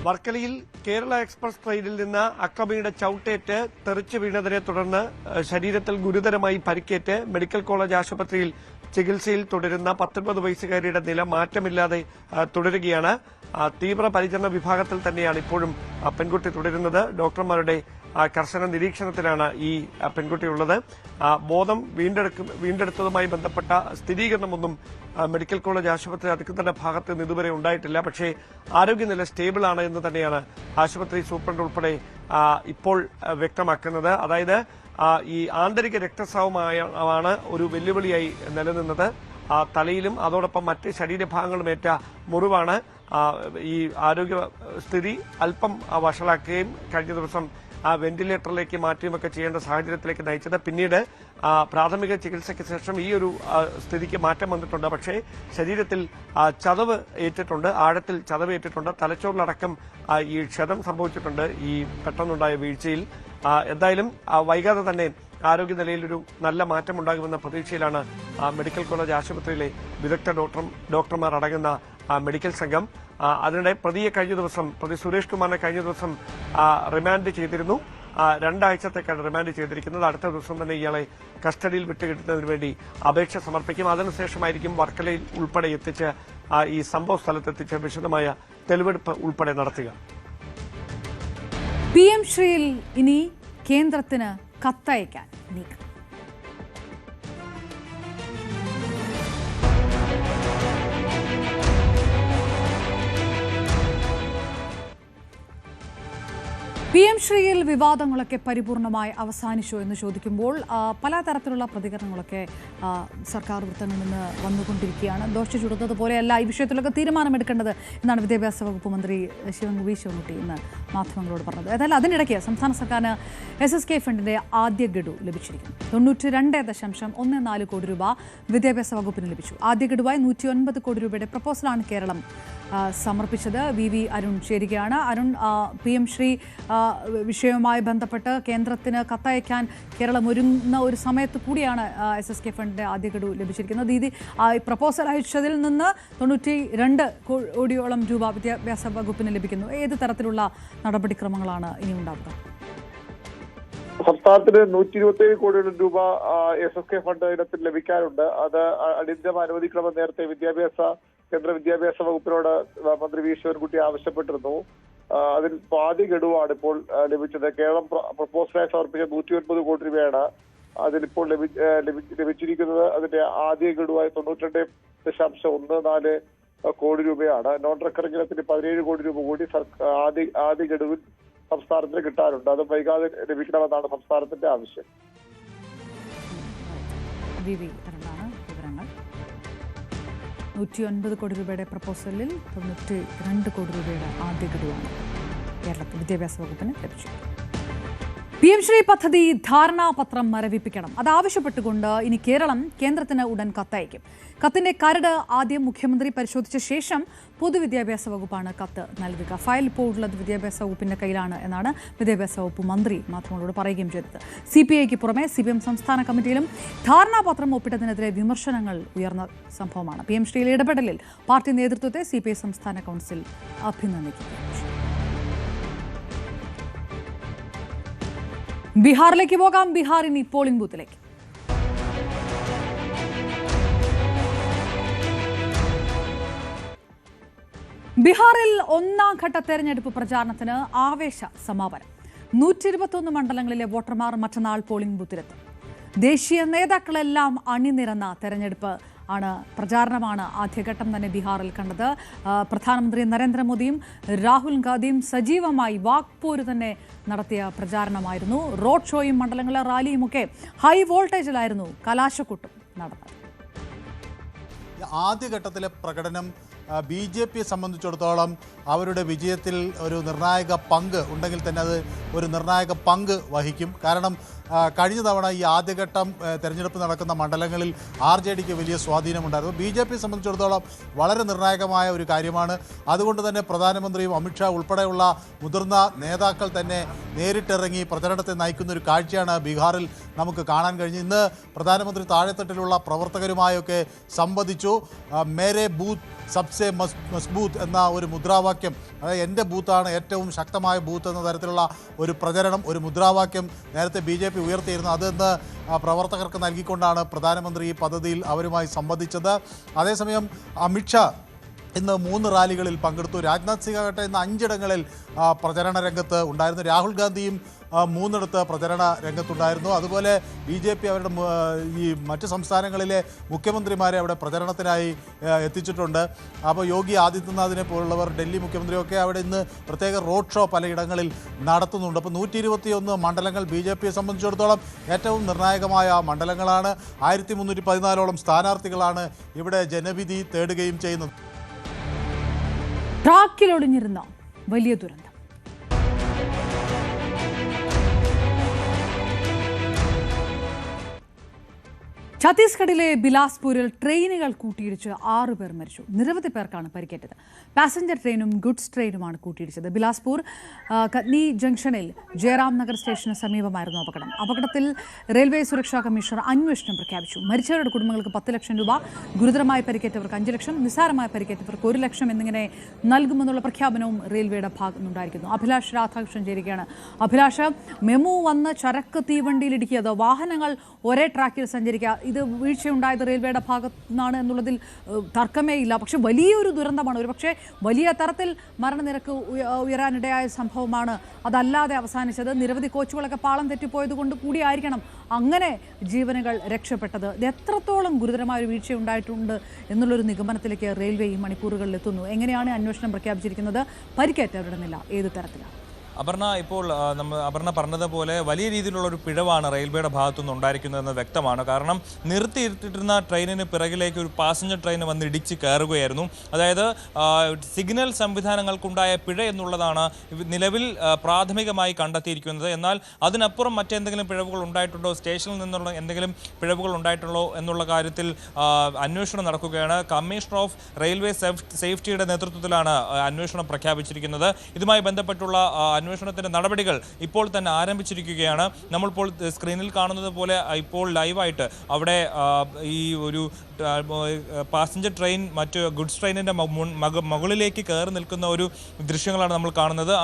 വർക്കലയിൽ കേരള എക്സ്പ്രസ് ട്രെയിനിൽ നിന്ന് അക്രമിയുടെ ചവിട്ടേറ്റ് തെറിച്ചു വീണതിനെ തുടർന്ന് ശരീരത്തിൽ ഗുരുതരമായി പരിക്കേറ്റ് മെഡിക്കൽ കോളേജ് ആശുപത്രിയിൽ ചികിത്സയിൽ തുടരുന്ന 19 വയസ്സുകാരിയുടെ നില മാറ്റമില്ലാതെ തുടരുകയാണ്. തീവ്ര പരിചരണ വിഭാഗത്തിൽ തന്നെയാണ് ഇപ്പോഴും പെൺകുട്ടി തുടരുന്നത്. ഡോക്ടർമാരുടെ കർശന നിരീക്ഷണത്തിലാണ് ഈ പെൺകുട്ടിയുള്ളത്. ബോധം വീണ്ടെടുത്തതുമായി ബന്ധപ്പെട്ട സ്ഥിരീകരണമൊന്നും മെഡിക്കൽ കോളേജ് ആശുപത്രി അധികൃതരുടെ ഭാഗത്ത് നിന്ന് ഇതുവരെ ഉണ്ടായിട്ടില്ല. പക്ഷേ ആരോഗ്യനില സ്റ്റേബിൾ ആണ് എന്ന് തന്നെയാണ് ആശുപത്രി സൂപ്രണ്ട് ഉൾപ്പെടെ ഇപ്പോൾ വ്യക്തമാക്കുന്നത്. അതായത് ഈ ആന്തരിക രക്തസ്രാവമാണ് ഒരു വെല്ലുവിളിയായി നിലനിന്നത്. തലയിലും അതോടൊപ്പം മറ്റ് ശരീരഭാഗങ്ങളുമേറ്റ മുറിവാണ് ഈ ആരോഗ്യ സ്ഥിതി അല്പം വഷളാക്കുകയും കഴിഞ്ഞ ദിവസം വെന്റിലേറ്ററിലേക്ക് മാറ്റുകയൊക്കെ ചെയ്യേണ്ട സാഹചര്യത്തിലേക്ക് നയിച്ചത്. പിന്നീട് പ്രാഥമിക ചികിത്സയ്ക്ക് ശേഷം ഈ ഒരു സ്ഥിതിക്ക് മാറ്റം വന്നിട്ടുണ്ട്. പക്ഷേ ശരീരത്തിൽ ചതവ് ഏറ്റിട്ടുണ്ട്, ആഴത്തിൽ ചതവ് ഏറ്റിട്ടുണ്ട്, തലച്ചോറിലടക്കം ഈ ക്ഷതം സംഭവിച്ചിട്ടുണ്ട് ഈ പെട്ടെന്നുണ്ടായ വീഴ്ചയിൽ. എന്തായാലും വൈകാതെ തന്നെ ആരോഗ്യനിലയിൽ ഒരു നല്ല മാറ്റം ഉണ്ടാകുമെന്ന പ്രതീക്ഷയിലാണ് മെഡിക്കൽ കോളേജ് ആശുപത്രിയിലെ വിദഗ്ധ ഡോക്ടർമാർ അടങ്ങുന്ന മെഡിക്കൽ സംഘം. അതിനിടെ പ്രതി സുരേഷ് കുമാറിനെ കഴിഞ്ഞ ദിവസം റിമാൻഡ് ചെയ്തിരുന്നു. 2 ആഴ്ചത്തേക്കാണ് റിമാൻഡ് ചെയ്തിരിക്കുന്നത്. അടുത്ത ദിവസം തന്നെ ഇയാളെ കസ്റ്റഡിയിൽ വിട്ടുകിട്ടുന്നതിന് വേണ്ടി അപേക്ഷ സമർപ്പിക്കും. അതിനുശേഷമായിരിക്കും വർക്കലയിൽ ഉൾപ്പെടെ എത്തിച്ച് ഈ സംഭവ സ്ഥലത്തെത്തിച്ച് വിശദമായ തെളിവെടുപ്പ് ഉൾപ്പെടെ നടത്തുക. PM ശ്രീയിൽ ഇനി കേന്ദ്രത്തിന് കത്തയക്കാൻ നീക്കം. PM ശ്രീയിൽ വിവാദങ്ങളൊക്കെ പരിപൂർണമായി അവസാനിച്ചു എന്ന് ചോദിക്കുമ്പോൾ പലതരത്തിലുള്ള പ്രതികരണങ്ങളൊക്കെ സർക്കാർ വൃത്തങ്ങളിൽ നിന്ന് വന്നുകൊണ്ടിരിക്കുകയാണ്. ദോഷ ചുടുന്നതുപോലെയല്ല ഈ വിഷയത്തിലൊക്കെ തീരുമാനമെടുക്കേണ്ടത് എന്നാണ് വിദ്യാഭ്യാസ വകുപ്പ് മന്ത്രി വി ശിവൻകുട്ടി ഇന്ന് മാധ്യമങ്ങളോട് പറഞ്ഞത്. ഏതായാലും അതിനിടയ്ക്ക് സംസ്ഥാന സർക്കാരിന് SSK ഫണ്ടിന്റെ ആദ്യ ഗഡു ലഭിച്ചിരിക്കുന്നു. 92.14 കോടി രൂപ വിദ്യാഭ്യാസ വകുപ്പിന് ലഭിച്ചു. ആദ്യ ഗഡുവായി 109 കോടി രൂപയുടെ പ്രപ്പോസലാണ് കേരളം സമർപ്പിച്ചത്. വി അരുൺ ചേരുകയാണ്. അരുൺ, PM ശ്രീ വിഷയവുമായി ബന്ധപ്പെട്ട് കേന്ദ്രത്തിന് കത്തയക്കാൻ കേരളം ഒരുങ്ങുന്ന ഒരു സമയത്ത് കൂടിയാണ് SSK ഫണ്ടിന്റെ ആദ്യ ഗഡു ലഭിച്ചിരിക്കുന്നത്. ഇത് പ്രപ്പോസൽ അയച്ചതിൽ നിന്ന് 92 കോടിയോളം രൂപ വിദ്യാഭ്യാസ വകുപ്പിന് ലഭിക്കുന്നു. ഏത് തരത്തിലുള്ള നടപടിക്രമങ്ങളാണ് ഇനി ഉണ്ടാവുക? സംസ്ഥാനത്തിന് 127 കോടിയോളം രൂപ SSK ഫണ്ട് ഇനത്തിൽ ലഭിക്കാനുണ്ട്. അത് അടിയന്തരം അനുവദിക്കണമെന്ന് നേരത്തെ കേന്ദ്ര വിദ്യാഭ്യാസ വകുപ്പിനോട് മന്ത്രി വി ശിവൻകുട്ടി ആവശ്യപ്പെട്ടിരുന്നു. അതിൽ ആദ്യ ഗഡുവാണ് ഇപ്പോൾ ലഭിച്ചത്. കേരളം പ്രപ്പോസലായി സമർപ്പിച്ച 109 കോടി രൂപയാണ് അതിലിപ്പോൾ ലഭിച്ചിരിക്കുന്നത്. അതിന്റെ ആദ്യ ഗഡുവായി 92.14 കോടി രൂപയാണ്. നോൺ റെക്കറിംഗ് ഇനത്തിന് 17 കോടി രൂപ കൂടി ആദ്യ ഗഡുവിൽ സംസ്ഥാനത്തിന് കിട്ടാനുണ്ട്. അത് വൈകാതെ ലഭിക്കണമെന്നാണ് സംസ്ഥാനത്തിന്റെ ആവശ്യം. വിവരങ്ങൾ 109 കോടി രൂപയുടെ പ്രപ്പോസലിൽ 92 കോടി രൂപയുടെ ആദ്യ ഗഡുവാണ് കേരളത്തിൽ വിദ്യാഭ്യാസ വകുപ്പിന് ലഭിച്ചത്. PM ശ്രീ പദ്ധതി ധാരണാപത്രം മരവിപ്പിക്കണം. അതാവശ്യപ്പെട്ടുകൊണ്ട് ഇനി കേരളം കേന്ദ്രത്തിന് ഉടൻ കത്തയക്കും. കത്തിന്റെ കരട് ആദ്യം മുഖ്യമന്ത്രി പരിശോധിച്ച ശേഷം പൊതുവിദ്യാഭ്യാസ വകുപ്പാണ് കത്ത് നൽകുക. ഫയൽ ഇപ്പോൾ ഉള്ളത് വിദ്യാഭ്യാസ വകുപ്പിന്റെ കയ്യിലാണ് എന്നാണ് വിദ്യാഭ്യാസ വകുപ്പ് മന്ത്രി മാധ്യമങ്ങളോട് പറയുകയും ചെയ്തത്. CPIക്ക് പുറമെ CPM സംസ്ഥാന കമ്മിറ്റിയിലും ധാരണാപത്രം ഒപ്പിട്ടതിനെതിരെ വിമർശനങ്ങൾ ഉയർന്ന സംഭവമാണ്. PM ശ്രീയിലെ ഇടപെടലിൽ പാർട്ടി നേതൃത്വത്തെ CPI സംസ്ഥാന കൗൺസിൽ അഭിനന്ദിക്കുകയും ചെയ്തു. ബീഹാറിലേക്ക് പോകാം. ബീഹാർ ഇനി പോളിംഗ് ബൂത്തിലേക്ക്. ബീഹാറിൽ 1ാം ഘട്ട തെരഞ്ഞെടുപ്പ് പ്രചാരണത്തിന് ആവേശ സമാപനം. 121 മണ്ഡലങ്ങളിലെ വോട്ടർമാർ മറ്റന്നാൾ പോളിംഗ് ബൂത്തിലെത്തും. ദേശീയ നേതാക്കളെല്ലാം അണിനിരന്ന തെരഞ്ഞെടുപ്പ് പ്രചാരണമാണ് ആദ്യഘട്ടം തന്നെ ബീഹാറിൽ കണ്ടത്. പ്രധാനമന്ത്രി നരേന്ദ്രമോദിയും രാഹുൽ ഗാന്ധിയും സജീവമായി വാക്പോര് തന്നെ നടത്തിയ പ്രചാരണമായിരുന്നു. റോഡ് ഷോയും മണ്ഡലങ്ങളിലെ റാലിയുമൊക്കെ ഹൈ വോൾട്ടേജിലായിരുന്നു കലാശക്കൊട്ടും നടന്നത്. ആദ്യഘട്ടത്തിലെ പ്രകടനം BJPയെ സംബന്ധിച്ചിടത്തോളം അവരുടെ വിജയത്തിൽ ഒരു നിർണായക പങ്ക് ഉണ്ടെങ്കിൽ തന്നെ അത് ഒരു നിർണായക പങ്ക് വഹിക്കും. കാരണം കഴിഞ്ഞ തവണ ഈ ആദ്യഘട്ടം തെരഞ്ഞെടുപ്പ് നടക്കുന്ന മണ്ഡലങ്ങളിൽ RJDക്ക് വലിയ സ്വാധീനമുണ്ടായിരുന്നു. BJPയെ സംബന്ധിച്ചിടത്തോളം വളരെ നിർണായകമായ ഒരു കാര്യമാണ്. അതുകൊണ്ട് തന്നെ പ്രധാനമന്ത്രിയും അമിത്ഷാ ഉൾപ്പെടെയുള്ള മുതിർന്ന നേതാക്കൾ തന്നെ നേരിട്ടിറങ്ങി പ്രചരണത്തെ നയിക്കുന്ന ഒരു കാഴ്ചയാണ് ബീഹാറിൽ നമുക്ക് കാണാൻ കഴിഞ്ഞു. ഇന്ന് പ്രധാനമന്ത്രി താഴെത്തട്ടിലുള്ള പ്രവർത്തകരുമായൊക്കെ സംവദിച്ചു. മേരെ ബൂത്ത് സബ്സെ മസ്ബൂത്ത് എന്ന ഒരു മുദ്രാവാക്യം, അതായത് എൻ്റെ ബൂത്താണ് ഏറ്റവും ശക്തമായ ബൂത്ത് എന്ന തരത്തിലുള്ള ഒരു പ്രചരണം, ഒരു മുദ്രാവാക്യം നേരത്തെ BJP ഉയർത്തിയിരുന്നു. അതെന്ന് പ്രവർത്തകർക്ക് നൽകിക്കൊണ്ടാണ് പ്രധാനമന്ത്രി ഈ പദ്ധതിയിൽ അവരുമായി സംവദിച്ചത്. അതേസമയം അമിത്ഷാ ഇന്ന് 3 റാലികളിൽ പങ്കെടുത്തു. രാജ്നാഥ് സിംഗ് ആകട്ടെ ഇന്ന് 5 ഇടങ്ങളിൽ പ്രചരണ രംഗത്ത് ഉണ്ടായിരുന്നു. രാഹുൽ ഗാന്ധിയും മൂന്നിടത്ത് പ്രചരണ രംഗത്തുണ്ടായിരുന്നു. അതുപോലെ BJP അവരുടെ ഈ മറ്റ് സംസ്ഥാനങ്ങളിലെ മുഖ്യമന്ത്രിമാരെ അവിടെ പ്രചരണത്തിനായി എത്തിച്ചിട്ടുണ്ട്. അപ്പോൾ യോഗി ആദിത്യനാഥിനെ പോലുള്ളവർ, ഡൽഹി മുഖ്യമന്ത്രിയൊക്കെ അവിടെ ഇന്ന് പ്രത്യേക റോഡ് ഷോ പലയിടങ്ങളിൽ നടത്തുന്നുണ്ട്. അപ്പോൾ 121 മണ്ഡലങ്ങൾ BJPയെ സംബന്ധിച്ചിടത്തോളം ഏറ്റവും നിർണായകമായ മണ്ഡലങ്ങളാണ്. 1314ഓളം സ്ഥാനാർത്ഥികളാണ് ഇവിടെ ജനവിധി തേടുകയും ചെയ്യുന്നത്. ട്രാക്കിലൊളിഞ്ഞിരുന്ന വലിയ ദുരന്തം. ഛത്തീസ്ഗഡിലെ ബിലാസ്പൂരിൽ ട്രെയിനുകൾ കൂട്ടിയിടിച്ച് 6 പേർ മരിച്ചു. നിരവധി പേർക്കാണ് പരിക്കേറ്റത്. പാസഞ്ചർ ട്രെയിനും ഗുഡ്സ് ട്രെയിനുമാണ് കൂട്ടിയിടിച്ചത്. ബിലാസ്പൂർ കത്നി ജംഗ്ഷനിൽ ജയറാം നഗർ സ്റ്റേഷന് സമീപമായിരുന്നു അപകടം. അപകടത്തിൽ റെയിൽവേ സുരക്ഷാ കമ്മീഷണർ അന്വേഷണം പ്രഖ്യാപിച്ചു. മരിച്ചവരുടെ കുടുംബങ്ങൾക്ക് 10 ലക്ഷം രൂപ, ഗുരുതരമായി പരിക്കേറ്റവർക്ക് 5 ലക്ഷം, നിസ്സാരമായി പരിക്കേറ്റവർക്ക് 1 ലക്ഷം എന്നിങ്ങനെ നൽകുമെന്നുള്ള പ്രഖ്യാപനവും റെയിൽവേയുടെ ഭാഗത്തുനിന്നുണ്ടായിരിക്കുന്നു. അഭിലാഷ് രാധാകൃഷ്ണൻ ചേരുകയാണ്. അഭിലാഷ്, മെമു വന്ന് ചരക്ക് തീവണ്ടിയിലിടിക്കിയത്, വാഹനങ്ങൾ ഒരേ ട്രാക്കിൽ സഞ്ചരിക്കുക, ഇത് വീഴ്ചയുണ്ടായത് റെയിൽവേയുടെ ഭാഗത്തു നിന്നാണ് എന്നുള്ളതിൽ തർക്കമേ ഇല്ല. പക്ഷെ വലിയൊരു ദുരന്തമാണ്, ഒരു പക്ഷേ വലിയ തരത്തിൽ മരണനിരക്ക് ഉയരാനിടയായ സംഭവമാണ്. അതല്ലാതെ അവസാനിച്ചത് നിരവധി കോച്ചുകളൊക്കെ പാളം തെറ്റിപ്പോയത് കൊണ്ട് കൂടിയായിരിക്കണം അങ്ങനെ ജീവനുകൾ രക്ഷപ്പെട്ടത്. ഇത് എത്രത്തോളം ഗുരുതരമായ ഒരു വീഴ്ച ഉണ്ടായിട്ടുണ്ട് എന്നുള്ളൊരു നിഗമനത്തിലേക്ക് റെയിൽവേ ഈ മണിക്കൂറുകളിൽ എത്തുന്നു. എങ്ങനെയാണ് അന്വേഷണം പ്രഖ്യാപിച്ചിരിക്കുന്നത്? പരിക്കേറ്റവരുടെ നില ഏത് തരത്തിലാണ്? അപർണ, ഇപ്പോൾ അപർണ പറഞ്ഞതുപോലെ വലിയ രീതിയിലുള്ള ഒരു പിഴവാണ് റെയിൽവേയുടെ ഭാഗത്തുനിന്ന് ഉണ്ടായിരിക്കുന്നതെന്ന് വ്യക്തമാണ്. കാരണം നിർത്തിയിട്ടിരുന്ന ട്രെയിനിന് പിറകിലേക്ക് ഒരു പാസഞ്ചർ ട്രെയിൻ വന്ന് ഇടിച്ച് കയറുകയായിരുന്നു. അതായത് സിഗ്നൽ സംവിധാനങ്ങൾക്കുണ്ടായ പിഴ എന്നുള്ളതാണ് നിലവിൽ പ്രാഥമികമായി കണ്ടെത്തിയിരിക്കുന്നത്. എന്നാൽ അതിനപ്പുറം മറ്റെന്തെങ്കിലും പിഴവുകൾ ഉണ്ടായിട്ടുണ്ടോ, സ്റ്റേഷനിൽ നിന്നുള്ള എന്തെങ്കിലും പിഴവുകൾ ഉണ്ടായിട്ടുള്ളോ എന്നുള്ള കാര്യത്തിൽ അന്വേഷണം നടക്കുകയാണ്. കമ്മീഷണർ ഓഫ് റെയിൽവേ സേഫ്റ്റിയുടെ നേതൃത്വത്തിലാണ് അന്വേഷണം പ്രഖ്യാപിച്ചിരിക്കുന്നത്. ഇതുമായി ബന്ധപ്പെട്ടുള്ള അന്വേഷണത്തിന്റെ നടപടികൾ ഇപ്പോൾ തന്നെ ആരംഭിച്ചിരിക്കുകയാണ്. നമ്മളിപ്പോൾ സ്ക്രീനിൽ കാണുന്നത് പോലെ ഇപ്പോൾ ലൈവായിട്ട് അവിടെ ഈ ഒരു പാസഞ്ചർ ട്രെയിൻ മറ്റ് ഗുഡ്സ് ട്രെയിനിൻ്റെ മുകളിലേക്ക് കയറി നിൽക്കുന്ന ഒരു ദൃശ്യങ്ങളാണ് നമ്മൾ കാണുന്നത്.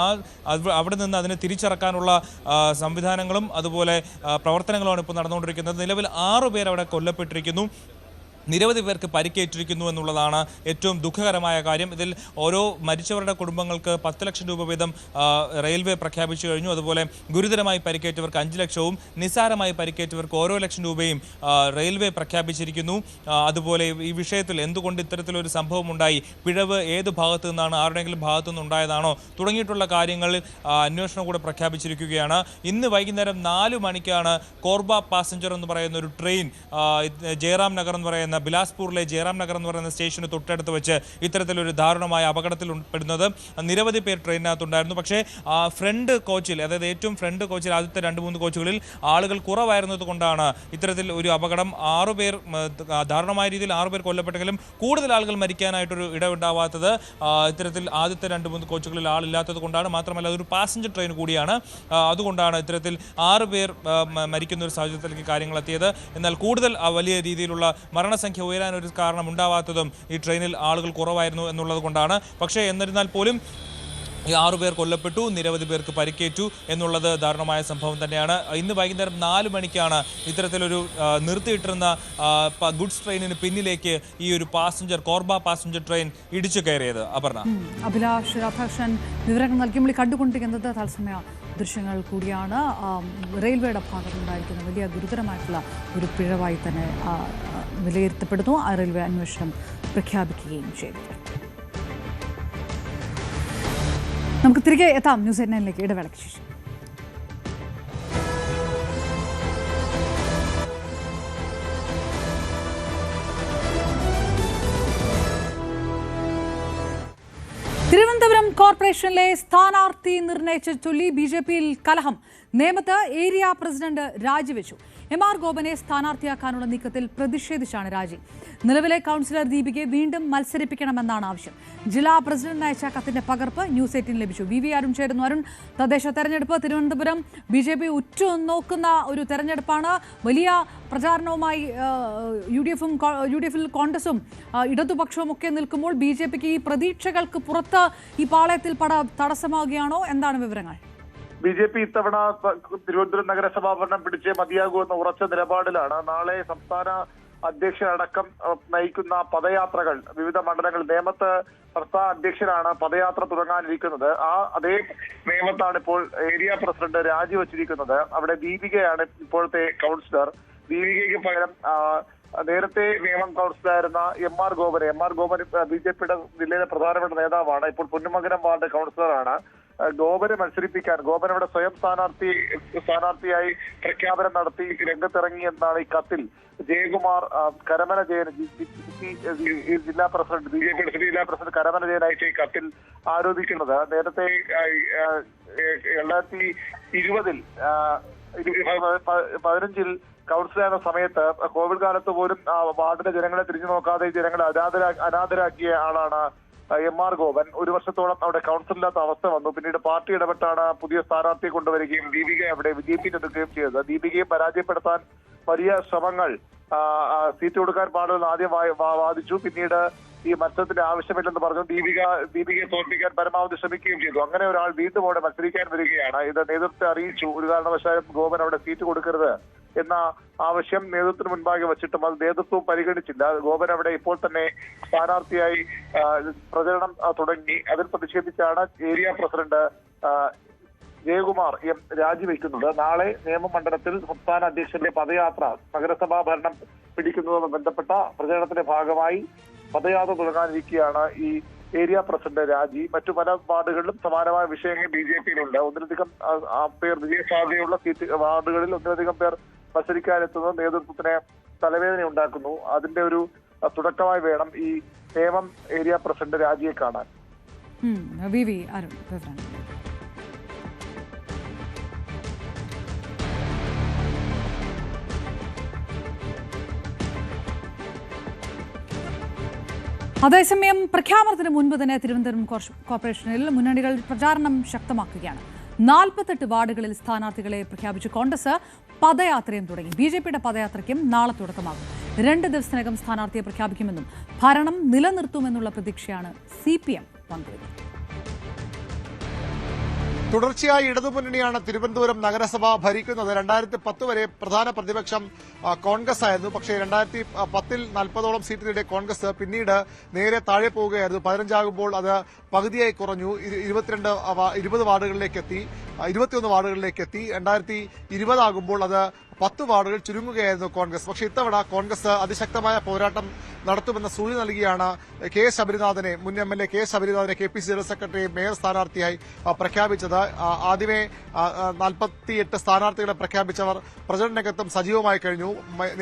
അവിടെ നിന്ന് അതിനെ തിരിച്ചിറക്കാനുള്ള സംവിധാനങ്ങളും അതുപോലെ പ്രവർത്തനങ്ങളുമാണ് ഇപ്പോൾ നടന്നുകൊണ്ടിരിക്കുന്നത്. നിലവിൽ 6 പേർ അവിടെ കൊല്ലപ്പെട്ടിരിക്കുന്നു. നിരവധി പേർക്ക് പരിക്കേറ്റിരിക്കുന്നു എന്നുള്ളതാണ് ഏറ്റവും ദുഃഖകരമായ കാര്യം. ഇതിൽ ഓരോ മരിച്ചവരുടെ കുടുംബങ്ങൾക്ക് 10 ലക്ഷം രൂപ വീതം റെയിൽവേ പ്രഖ്യാപിച്ചു കഴിഞ്ഞു. അതുപോലെ ഗുരുതരമായി പരിക്കേറ്റവർക്ക് 5 ലക്ഷവും നിസ്സാരമായി പരിക്കേറ്റവർക്ക് ഓരോ ലക്ഷം രൂപയും റെയിൽവേ പ്രഖ്യാപിച്ചിരിക്കുന്നു. അതുപോലെ ഈ വിഷയത്തിൽ എന്തുകൊണ്ട് ഇത്തരത്തിലൊരു സംഭവം ഉണ്ടായി, പിഴവ് ഏത് ഭാഗത്തു നിന്നാണ്, ആരുടെയെങ്കിലും ഭാഗത്തു നിന്നുണ്ടായതാണോ തുടങ്ങിയിട്ടുള്ള കാര്യങ്ങളിൽ അന്വേഷണം കൂടെ പ്രഖ്യാപിച്ചിരിക്കുകയാണ്. ഇന്ന് വൈകുന്നേരം 4 മണിക്കാണ് കോർബ പാസഞ്ചർ എന്ന് പറയുന്ന ഒരു ട്രെയിൻ ജയറാം നഗർ എന്ന് പറയുന്ന ബിലാസ്പൂരിലെ ജയറാം നഗർ എന്ന് പറയുന്ന സ്റ്റേഷന് തൊട്ടടുത്ത് വെച്ച് ഇത്തരത്തിലൊരു ദാരുണമായ അപകടത്തിൽ ഉൾപ്പെടുന്നത്. നിരവധി പേർ ട്രെയിനകത്തുണ്ടായിരുന്നു. പക്ഷേ ഫ്രണ്ട് കോച്ചിൽ, അതായത് ഏറ്റവും ഫ്രണ്ട് കോച്ചിൽ ആദ്യത്തെ 2-3 കോച്ചുകളിൽ ആളുകൾ കുറവായിരുന്നത് കൊണ്ടാണ് ഇത്തരത്തിൽ ഒരു അപകടം. 6 പേർ ദാരുണമായ രീതിയിൽ 6 പേർ കൊല്ലപ്പെട്ടെങ്കിലും കൂടുതൽ ആളുകൾ മരിക്കാനായിട്ടൊരു ഇടമുണ്ടാവാത്തത് ഇത്തരത്തിൽ ആദ്യത്തെ 2-3 കോച്ചുകളിൽ ആളില്ലാത്തത് കൊണ്ടാണ്. മാത്രമല്ല അതൊരു പാസഞ്ചർ ട്രെയിൻ കൂടിയാണ്. അതുകൊണ്ടാണ് ഇത്തരത്തിൽ 6 പേർ മരിക്കുന്ന ഒരു സാഹചര്യത്തിലേക്ക് കാര്യങ്ങൾ എത്തിയത്. എന്നാൽ കൂടുതൽ വലിയ രീതിയിലുള്ള മരണസംഖ്യ ഉയരാനൊരു കാരണം ഉണ്ടാവാത്തതും ഈ ട്രെയിനിൽ ആളുകൾ കുറവായിരുന്നു എന്നുള്ളത് കൊണ്ടാണ്. പക്ഷേ എന്നിരുന്നാൽ പോലും ഈ 6 പേർ കൊല്ലപ്പെട്ടു, നിരവധി പേർക്ക് പരിക്കേറ്റു എന്നുള്ളത് ദാരുണമായ സംഭവം തന്നെയാണ്. ഇന്ന് വൈകുന്നേരം 4 മണിക്കാണ് ഇത്തരത്തിലൊരു നിർത്തിയിട്ടിരുന്ന ഗുഡ്സ് ട്രെയിനിന് പിന്നിലേക്ക് ഈ ഒരു കോർബ പാസഞ്ചർ ട്രെയിൻ ഇടിച്ചു കയറിയത്. അപർണ. അഭിലാഷ് രാധാകൃഷ്ണൻ വിവരങ്ങൾ നൽകിയുമ്പോൾ കണ്ടുകൊണ്ടിരിക്കുന്നത് തത്സമയ ദൃശ്യങ്ങൾ കൂടിയാണ്. റെയിൽവേയുടെ ഭാഗത്തുണ്ടായിരിക്കുന്ന വലിയ ഗുരുതരമായിട്ടുള്ള ഒരു പിഴവായി തന്നെ വിലയിരുത്തപ്പെടുന്നു. റെയിൽവേ അന്വേഷണം പ്രഖ്യാപിക്കുകയും ചെയ്തു. നമുക്ക് തിരികെ എത്താം ന്യൂസ് 8 ഇടവേളയ്ക്ക് ശേഷം. തിരുവനന്തപുരം കോർപ്പറേഷനിലെ സ്ഥാനാർത്ഥി നിർണയിച്ച ചൊല്ലി BJPയിൽ കലഹം. നേമത്ത് ഏരിയ പ്രസിഡന്റ് രാജിവെച്ചു. MR ഗോപനെ സ്ഥാനാർത്ഥിയാക്കാനുള്ള നീക്കത്തിൽ പ്രതിഷേധിച്ചാണ് രാജി. നിലവിലെ കൗൺസിലർ ദീപികയെ വീണ്ടും മത്സരിപ്പിക്കണമെന്നാണ് ആവശ്യം. ജില്ലാ പ്രസിഡന്റിന് അയച്ച കത്തിന്റെ പകർപ്പ് ന്യൂസ് 8 ലഭിച്ചു. VV അരുൺ ചേരുന്നു. അരുൺ, തദ്ദേശ തെരഞ്ഞെടുപ്പ് തിരുവനന്തപുരം BJP ഉറ്റുനോക്കുന്ന ഒരു തെരഞ്ഞെടുപ്പാണ്. വലിയ പ്രചാരണവുമായി UDF-ൽ കോൺഗ്രസും ഇടതുപക്ഷവും ഒക്കെ നിൽക്കുമ്പോൾ BJPക്ക് ഈ പ്രതീക്ഷകൾക്ക് പുറത്ത് ഈ പാളയത്തിൽ തടസ്സമാവുകയാണോ? എന്താണ് വിവരങ്ങൾ? BJP ഇത്തവണ തിരുവനന്തപുരം നഗരസഭാ ഭരണം പിടിച്ചേ മതിയാകൂ എന്ന ഉറച്ച നിലപാടിലാണ്. നാളെ സംസ്ഥാന അധ്യക്ഷനടക്കം നയിക്കുന്ന പദയാത്രകൾ വിവിധ മണ്ഡലങ്ങളിൽ നേമത്ത് സംസ്ഥാന അധ്യക്ഷനാണ് പദയാത്ര തുടങ്ങാനിരിക്കുന്നത്. അതേ നേമത്താണ് ഇപ്പോൾ ഏരിയ പ്രസിഡന്റ് രാജിവെച്ചിരിക്കുന്നത്. അവിടെ ദീപികയാണ് ഇപ്പോഴത്തെ കൗൺസിലർ. ദീപികയ്ക്ക് പകരം നേരത്തെ നിയമം കൗൺസിലറായിരുന്ന എം ആർ ഗോപൻ ബിജെപിയുടെ ജില്ലയിലെ പ്രധാനപ്പെട്ട നേതാവാണ്. ഇപ്പോൾ പൊന്നുമംഗലം വാർഡ് കൗൺസിലറാണ്. ഗോപനെ മത്സരിപ്പിക്കാൻ ഗോപൻ അവിടെ സ്വയം സ്ഥാനാർത്ഥിയായി പ്രഖ്യാപനം നടത്തി രംഗത്തിറങ്ങി എന്നാണ് ഈ കത്തിൽ ജയകുമാർ കരമന ജയൻ ജില്ലാ പ്രസിഡന്റ് ബിജെപിയുടെ ജില്ലാ പ്രസിഡന്റ് കരമന ജയൻ അയച്ച ഈ കത്തിൽ ആരോപിക്കുന്നത്. നേരത്തെ 2015 കൗൺസിലർ സമയത്ത് കോവിഡ് കാലത്ത് പോലും വാർഡിലെ ജനങ്ങളെ തിരിഞ്ഞു നോക്കാതെ ജനങ്ങളെ അനാഥരാക്കിയ ആളാണ് എം ആർ ഗോപൻ. ഒരു വർഷത്തോളം അവിടെ കൗൺസിലില്ലാത്ത അവസ്ഥ വന്നു. പിന്നീട് പാർട്ടി ഇടപെട്ടാണ് പുതിയ സ്ഥാനാർത്ഥിയെ കൊണ്ടുവരികയും ദീപിക അവിടെ വിജയിപ്പിച്ചെടുക്കുകയും ചെയ്തത്. ദീപികയെ പരാജയപ്പെടുത്താൻ വലിയ ശ്രമങ്ങൾ സീറ്റ് കൊടുക്കാൻ പാടില്ലെന്ന് ആദ്യം വാദിച്ചു. പിന്നീട് ഈ മത്സരത്തിന്റെ ആവശ്യമില്ലെന്ന് പറഞ്ഞു. ദീപികയെ തോൽപ്പിക്കാൻ പരമാവധി ശ്രമിക്കുകയും ചെയ്തു. അങ്ങനെ ഒരാൾ വീണ്ടും അവിടെ മത്സരിക്കാൻ വരികയാണ്. ഇത് നേതൃത്വത്തെ അറിയിച്ചു. ഒരു കാരണവശാലും ഗോപൻ അവിടെ സീറ്റ് കൊടുക്കരുത് എന്ന ആവശ്യം നേതൃത്വത്തിന് മുൻപാകെ വെച്ചിട്ടും അത് നേതൃത്വവും പരിഗണിച്ചില്ല. ഗോപൻ അവിടെ ഇപ്പോൾ തന്നെ സ്ഥാനാർത്ഥിയായി പ്രചരണം തുടങ്ങി. അതിൽ പ്രതിഷേധിച്ചാണ് ഏരിയ പ്രസിഡന്റ് ജയകുമാർ രാജിവെക്കുന്നത്. നാളെ നേമമണ്ഡലത്തിൽ സംസ്ഥാന അധ്യക്ഷന്റെ പദയാത്ര നഗരസഭാ ഭരണം പിടിക്കുന്നതുമായി ബന്ധപ്പെട്ട പ്രചരണത്തിന്റെ ഭാഗമായി പദയാത്ര തുടങ്ങാനിരിക്കുകയാണ് ഈ ഏരിയ പ്രസിഡന്റ് രാജി. മറ്റു പല വാർഡുകളിലും സമാനമായ വിഷയങ്ങൾ ബിജെപിയിലുണ്ട്. ഒന്നിലധികം പേർ വിജയസാധ്യതയുള്ള വാർഡുകളിൽ ഒന്നിലധികം പേർ മത്സരിക്കാനെത്തുന്നത് നേതൃത്വത്തിന് തലവേദന ഉണ്ടാക്കുന്നു. അതിന്റെ ഒരു തുടക്കമായി വേണം ഈ നേമം ഏരിയ പ്രസിഡന്റ് രാജിയെ കാണാൻ. അതേസമയം പ്രഖ്യാപനത്തിന് മുൻപ് തന്നെ തിരുവനന്തപുരം കോർപ്പറേഷനിൽ മുന്നണികൾ പ്രചാരണം ശക്തമാക്കുകയാണ്. 48 വാർഡുകളിൽ സ്ഥാനാർത്ഥികളെ പ്രഖ്യാപിച്ച് കോൺഗ്രസ് പദയാത്രയും തുടങ്ങി. ബിജെപിയുടെ പദയാത്രയ്ക്കും നാളെ തുടക്കമാകും. 2 ദിവസത്തിനകം സ്ഥാനാർത്ഥിയെ പ്രഖ്യാപിക്കുമെന്നും ഭരണം നിലനിർത്തുമെന്നുള്ള പ്രതീക്ഷയാണ് CPM പങ്കുവയ്ക്കുന്നത്. തുടർച്ചയായി ഇടതുമുന്നണിയാണ് തിരുവനന്തപുരം നഗരസഭ ഭരിക്കുന്നത്. 2010 വരെ പ്രധാന പ്രതിപക്ഷം കോൺഗ്രസ് ആയിരുന്നു. പക്ഷേ 2010 40ഓളം സീറ്റ് നേടിയ കോൺഗ്രസ് പിന്നീട് നേരെ താഴെ പോവുകയായിരുന്നു. 15 ആകുമ്പോൾ അത് പകുതിയായി കുറഞ്ഞു. 21 വാർഡുകളിലേക്ക് എത്തി. 2020 ആകുമ്പോൾ അത് 10 വാർഡുകൾ ചുരുങ്ങുകയായിരുന്നു കോൺഗ്രസ്. പക്ഷേ ഇത്തവണ കോൺഗ്രസ് അതിശക്തമായ പോരാട്ടം നടത്തുമെന്ന സൂചന നൽകിയാണ് കെ ശബരിനാഥനെ മുൻ MLA കെ ശബരിനാഥനെ KPCC ജനറൽ സെക്രട്ടറി മേയർ സ്ഥാനാർത്ഥിയായി പ്രഖ്യാപിച്ചത്. ആദ്യമേ 48 സ്ഥാനാർത്ഥികളെ പ്രഖ്യാപിച്ചവർ പ്രചരണരംഗത്തും സജീവമായി കഴിഞ്ഞു.